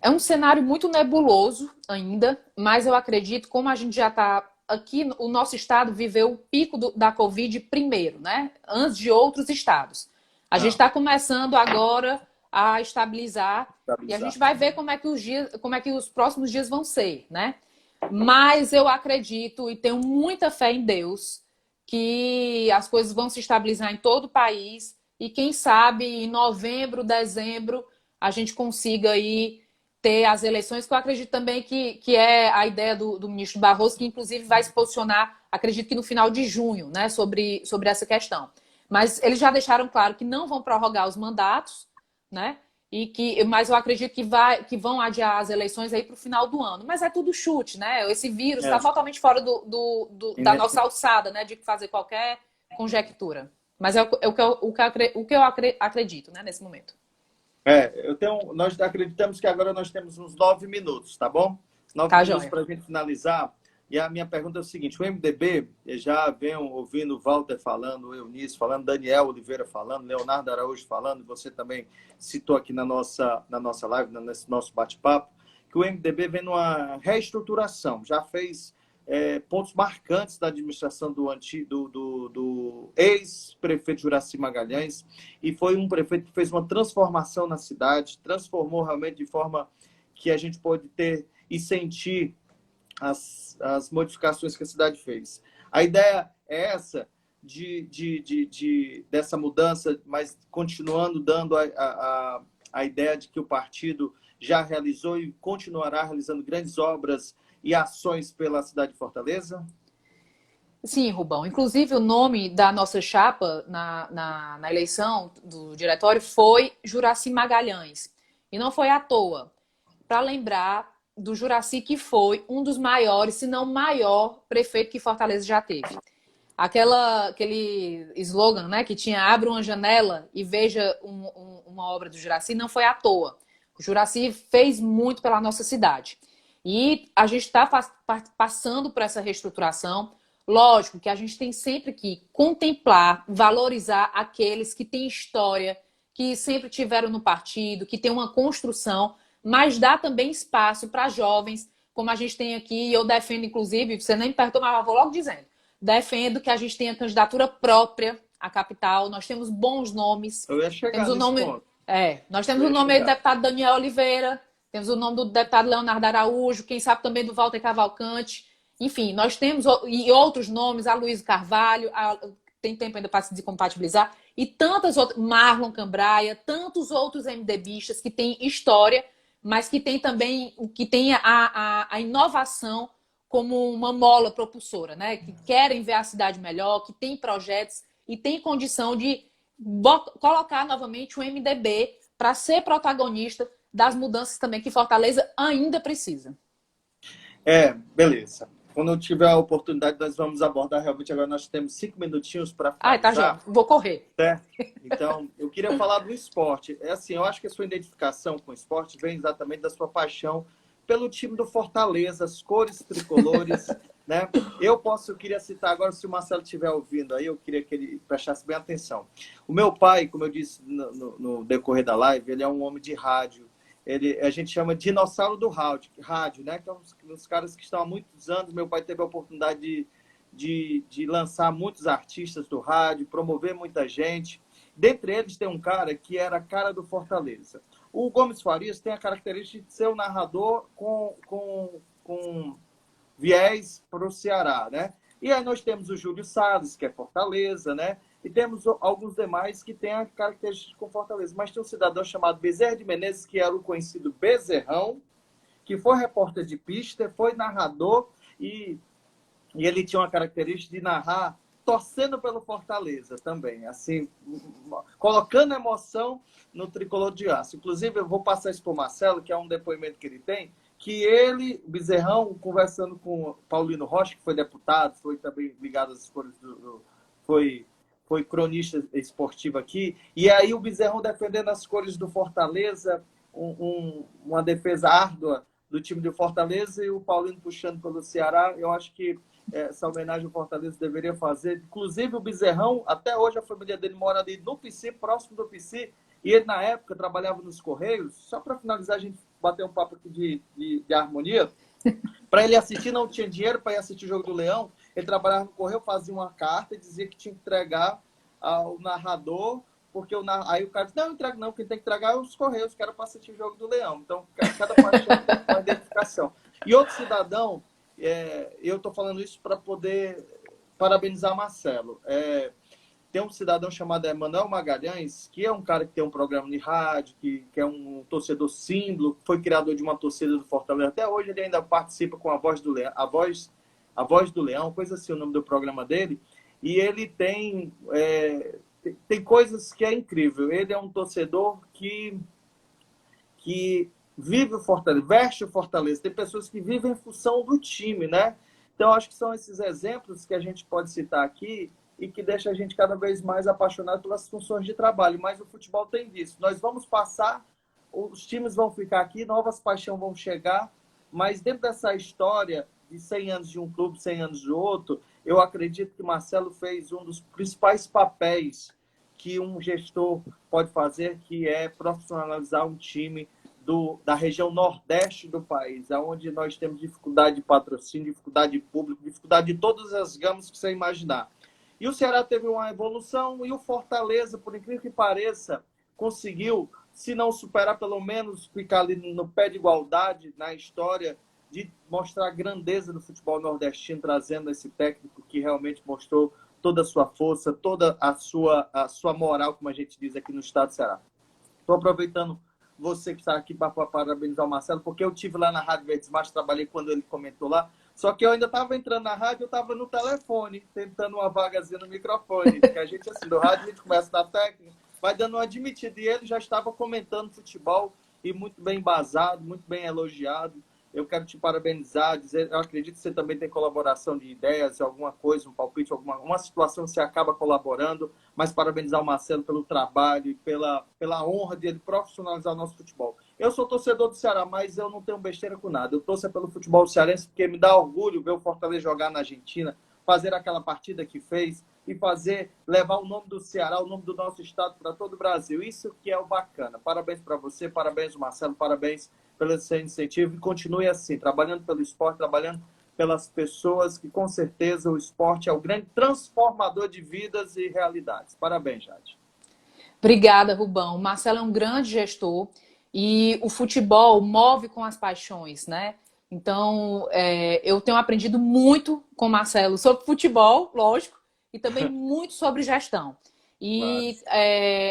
É um cenário muito nebuloso ainda, mas eu acredito, como a gente já está aqui, o nosso estado viveu o pico da Covid primeiro, né? Antes de outros estados. A gente está começando agora a estabilizar e a gente vai ver como é que os próximos dias vão ser, né? Mas eu acredito e tenho muita fé em Deus que as coisas vão se estabilizar em todo o país e quem sabe em novembro, dezembro a gente consiga aí ter as eleições, que eu acredito também que é a ideia do ministro Barroso, que inclusive vai se posicionar, acredito que no final de junho, né, sobre essa questão. Mas eles já deixaram claro que não vão prorrogar os mandatos, né? Mas eu acredito que vão adiar as eleições aí para o final do ano. Mas é tudo chute, né? Esse vírus está totalmente fora da nossa alçada, né? De fazer qualquer conjectura. Mas é o que eu acredito, né? Nesse momento. Nós acreditamos que agora nós temos uns 9 minutos, tá bom? 9 Tá, minutos joia. para a gente finalizar. E a minha pergunta é o seguinte: o MDB, eu já venho ouvindo o Walter falando, o Eunice falando, Daniel Oliveira falando, Leonardo Araújo falando, você também citou aqui na nossa live, nesse nosso bate-papo, que o MDB vem numa reestruturação, já fez pontos marcantes da administração do ex-prefeito Juracy Magalhães, e foi um prefeito que fez uma transformação na cidade, transformou realmente de forma que a gente pode ter e sentir as modificações que a cidade fez. A ideia é essa, dessa mudança, mas continuando dando a ideia de que o partido já realizou e continuará realizando grandes obras e ações pela cidade de Fortaleza? Sim, Rubão. Inclusive, o nome da nossa chapa na eleição do diretório foi Juracy Magalhães. E não foi à toa. Para lembrar do Juracy, que foi um dos maiores, se não maior, prefeito que Fortaleza já teve. Aquele slogan, né, que tinha "abra uma janela e veja uma obra do Juracy", não foi à toa. O Juracy fez muito pela nossa cidade. E a gente está passando por essa reestruturação. Lógico que a gente tem sempre que contemplar, valorizar aqueles que têm história, que sempre tiveram no partido, que tem uma construção, mas dá também espaço para jovens, como a gente tem aqui, e eu defendo, inclusive, você nem me perguntou, mas eu vou logo dizendo, defendo que a gente tenha candidatura própria à capital, nós temos bons nomes. Eu ia chegar temos o nesse nome, ponto. nós temos o nome do deputado Daniel Oliveira, temos o nome do deputado Leonardo Araújo, quem sabe também do Walter Cavalcante. Enfim, nós temos e outros nomes, a Luiz Carvalho, tem tempo ainda para se compatibilizar, e tantas outras, Marlon Cambraia, tantos outros MDBistas que têm história, mas que tem também a inovação como uma mola propulsora, né? Que querem ver a cidade melhor, que tem projetos e tem condição de colocar novamente o MDB para ser protagonista das mudanças também que Fortaleza ainda precisa. Beleza. Quando eu tiver a oportunidade, nós vamos abordar realmente. Agora nós temos 5 minutinhos para finalizar. Tá, já. Vou correr. Então, eu queria falar do esporte. Eu acho que a sua identificação com o esporte vem exatamente da sua paixão pelo time do Fortaleza, as cores tricolores, né? Eu queria citar agora, se o Marcelo estiver ouvindo aí, eu queria que ele prestasse bem atenção. O meu pai, como eu disse no decorrer da live, ele é um homem de rádio. A gente chama de dinossauro do rádio, né? Que é um dos caras que estão há muitos anos. Meu pai teve a oportunidade de lançar muitos artistas do rádio, promover muita gente. Dentre eles tem um cara que era a cara do Fortaleza. O Gomes Farias tem a característica de ser um narrador com viés para o Ceará, né? E aí nós temos o Júlio Salles, que é Fortaleza, né? E temos alguns demais que têm a característica com Fortaleza. Mas tem um cidadão chamado Bezerra de Menezes, que era o conhecido Bezerrão, que foi repórter de pista, foi narrador e ele tinha uma característica de narrar torcendo pelo Fortaleza também, assim, colocando emoção no tricolor de aço. Inclusive, eu vou passar isso para o Marcelo, que é um depoimento que ele tem, que ele, Bezerrão, conversando com Paulino Rocha, que foi deputado, foi também ligado às escolhas foi cronista esportivo aqui, e aí o Bezerrão defendendo as cores do Fortaleza, uma defesa árdua do time do Fortaleza, e o Paulino puxando pelo Ceará. Eu acho que essa homenagem ao Fortaleza deveria fazer. Inclusive o Bezerrão, até hoje a família dele mora ali no PC, próximo do PC, e ele na época trabalhava nos Correios. Só para finalizar, a gente bater um papo aqui de harmonia. Para ele assistir, não tinha dinheiro para ir assistir o Jogo do Leão. Ele trabalhava no Correio, fazia uma carta e dizia que tinha que entregar ao narrador, porque aí o cara disse, não entrega não, quem tem que entregar é os Correios, que era para assistir o Jogo do Leão. Então, cada paixão tem uma identificação. E outro cidadão, eu estou falando isso para poder parabenizar Marcelo. tem um cidadão chamado Emanuel Magalhães, que é um cara que tem um programa de rádio, que é um torcedor símbolo, foi criador de uma torcida do Fortaleza. Até hoje ele ainda participa com a Voz do Leão, a Voz do Leão, coisa assim, o nome do programa dele. E ele tem coisas que é incrível. Ele é um torcedor que vive o Fortaleza, veste o Fortaleza. Tem pessoas que vivem em função do time, né? Então, acho que são esses exemplos que a gente pode citar aqui e que deixa a gente cada vez mais apaixonado pelas funções de trabalho. Mas o futebol tem disso. Nós vamos passar, os times vão ficar aqui, novas paixões vão chegar, mas dentro dessa história de 100 anos de um clube, 100 anos de outro, eu acredito que Marcelo fez um dos principais papéis que um gestor pode fazer, que é profissionalizar um time da região nordeste do país, onde nós temos dificuldade de patrocínio, dificuldade de público, dificuldade de todas as gamas que você imaginar. E o Ceará teve uma evolução e o Fortaleza, por incrível que pareça, conseguiu, se não superar, pelo menos ficar ali no pé de igualdade na história de mostrar a grandeza do futebol nordestino, trazendo esse técnico que realmente mostrou toda a sua força, toda a sua moral, como a gente diz aqui no estado do Ceará. Estou aproveitando você que está aqui para parabenizar o Marcelo, porque eu tive lá na Rádio Verdes Mares, trabalhei quando ele comentou lá, só que eu ainda estava entrando na rádio, eu estava no telefone, tentando uma vagazinha no microfone, porque a gente, assim, do rádio, a gente começa na técnica, vai dando uma admitida, e ele já estava comentando futebol, e muito bem embasado, muito bem elogiado. Eu quero te parabenizar, dizer, eu acredito que você também tem colaboração de ideias, alguma coisa, um palpite, uma situação que você acaba colaborando, mas parabenizar o Marcelo pelo trabalho e pela honra de ele profissionalizar o nosso futebol. Eu sou torcedor do Ceará, mas eu não tenho besteira com nada. Eu torço pelo futebol cearense porque me dá orgulho ver o Fortaleza jogar na Argentina, fazer aquela partida que fez e levar o nome do Ceará, o nome do nosso estado para todo o Brasil. Isso que é o bacana. Parabéns para você, parabéns, Marcelo, parabéns pelo seu incentivo e continue assim, trabalhando pelo esporte, trabalhando pelas pessoas, que com certeza o esporte é o grande transformador de vidas e realidades. Parabéns, Jade. Obrigada, Rubão. O Marcelo é um grande gestor e o futebol move com as paixões, né? Então, eu tenho aprendido muito com o Marcelo sobre futebol, lógico, e também muito sobre gestão. E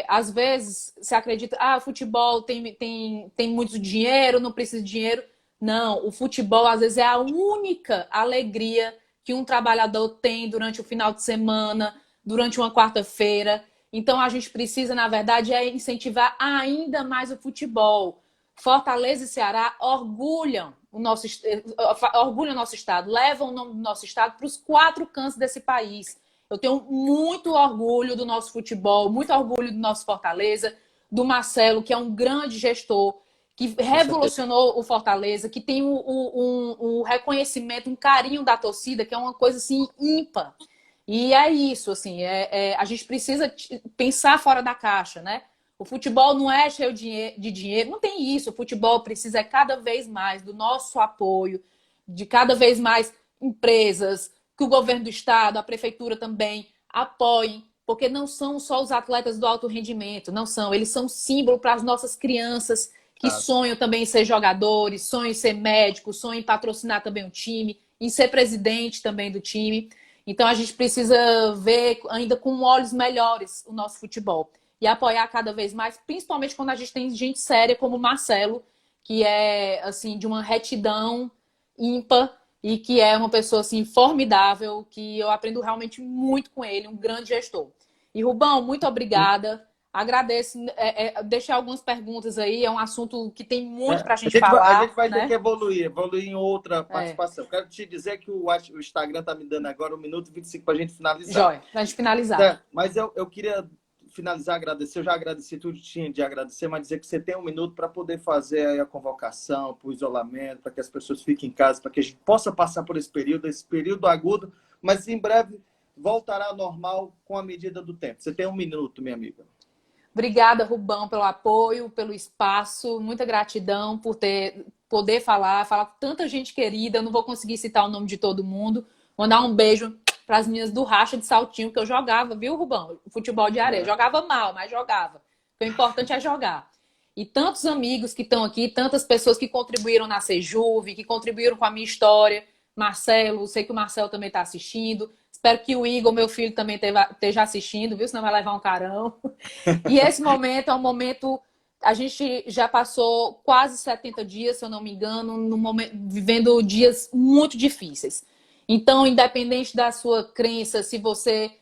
às vezes você acredita, futebol tem muito dinheiro, não precisa de dinheiro. Não, o futebol às vezes é a única alegria que um trabalhador tem durante o final de semana, durante uma quarta-feira. Então a gente precisa, na verdade, incentivar ainda mais o futebol. Fortaleza e Ceará orgulham o nosso estado, levam o nome do nosso estado para os 4 cantos desse país. Eu tenho muito orgulho do nosso futebol, muito orgulho do nosso Fortaleza, do Marcelo, que é um grande gestor, que revolucionou o Fortaleza, que tem um reconhecimento, um carinho da torcida, que é uma coisa assim ímpar. E é isso, assim, a gente precisa pensar fora da caixa, né? O futebol não é cheio de dinheiro, não tem isso. O futebol precisa cada vez mais do nosso apoio, de cada vez mais empresas, que o governo do estado, a prefeitura também apoiem, porque não são só os atletas do alto rendimento, não são. Eles são símbolo para as nossas crianças que sonham também em ser jogadores, sonham em ser médicos, sonham em patrocinar também o time, em ser presidente também do time. Então a gente precisa ver ainda com olhos melhores o nosso futebol e apoiar cada vez mais, principalmente quando a gente tem gente séria como o Marcelo, que é assim de uma retidão ímpar e que é uma pessoa assim formidável, que eu aprendo realmente muito com ele, um grande gestor. E Rubão, muito obrigada. Agradeço. Deixar algumas perguntas aí, é um assunto que tem muito para a gente falar. A gente vai né? ter que evoluir em outra participação. Quero te dizer que o Instagram está me dando agora 1 minuto e 25 para a gente finalizar. Jóia, para a gente finalizar. Mas eu queria finalizar, agradecer. Eu já agradeci tudo que tinha de agradecer, mas dizer que você tem 1 minuto para poder fazer aí a convocação para o isolamento, para que as pessoas fiquem em casa, para que a gente possa passar por esse período agudo, mas em breve voltará ao normal com a medida do tempo. Você tem 1 minuto, minha amiga. Obrigada, Rubão, pelo apoio, pelo espaço. Muita gratidão por poder falar com tanta gente querida. Eu não vou conseguir citar o nome de todo mundo. Mandar um beijo para as meninas do Racha de Saltinho, que eu jogava, viu, Rubão? Futebol de areia. Jogava mal, mas jogava. O importante é jogar. E tantos amigos que estão aqui, tantas pessoas que contribuíram na Sejuve, que contribuíram com a minha história. Marcelo, sei que o Marcelo também está assistindo. Espero que o Igor, meu filho, também esteja assistindo, viu? Senão vai levar um carão. E esse momento é um momento... A gente já passou quase 70 dias, se eu não me engano, no momento, vivendo dias muito difíceis. Então, independente da sua crença, se você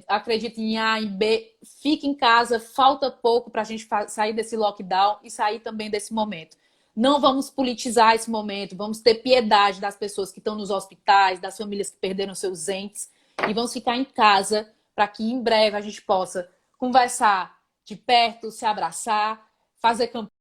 acredita em A, em B, fique em casa, falta pouco para a gente sair desse lockdown e sair também desse momento. Não vamos politizar esse momento, vamos ter piedade das pessoas que estão nos hospitais, das famílias que perderam seus entes, e vamos ficar em casa para que em breve a gente possa conversar de perto, se abraçar, fazer campanha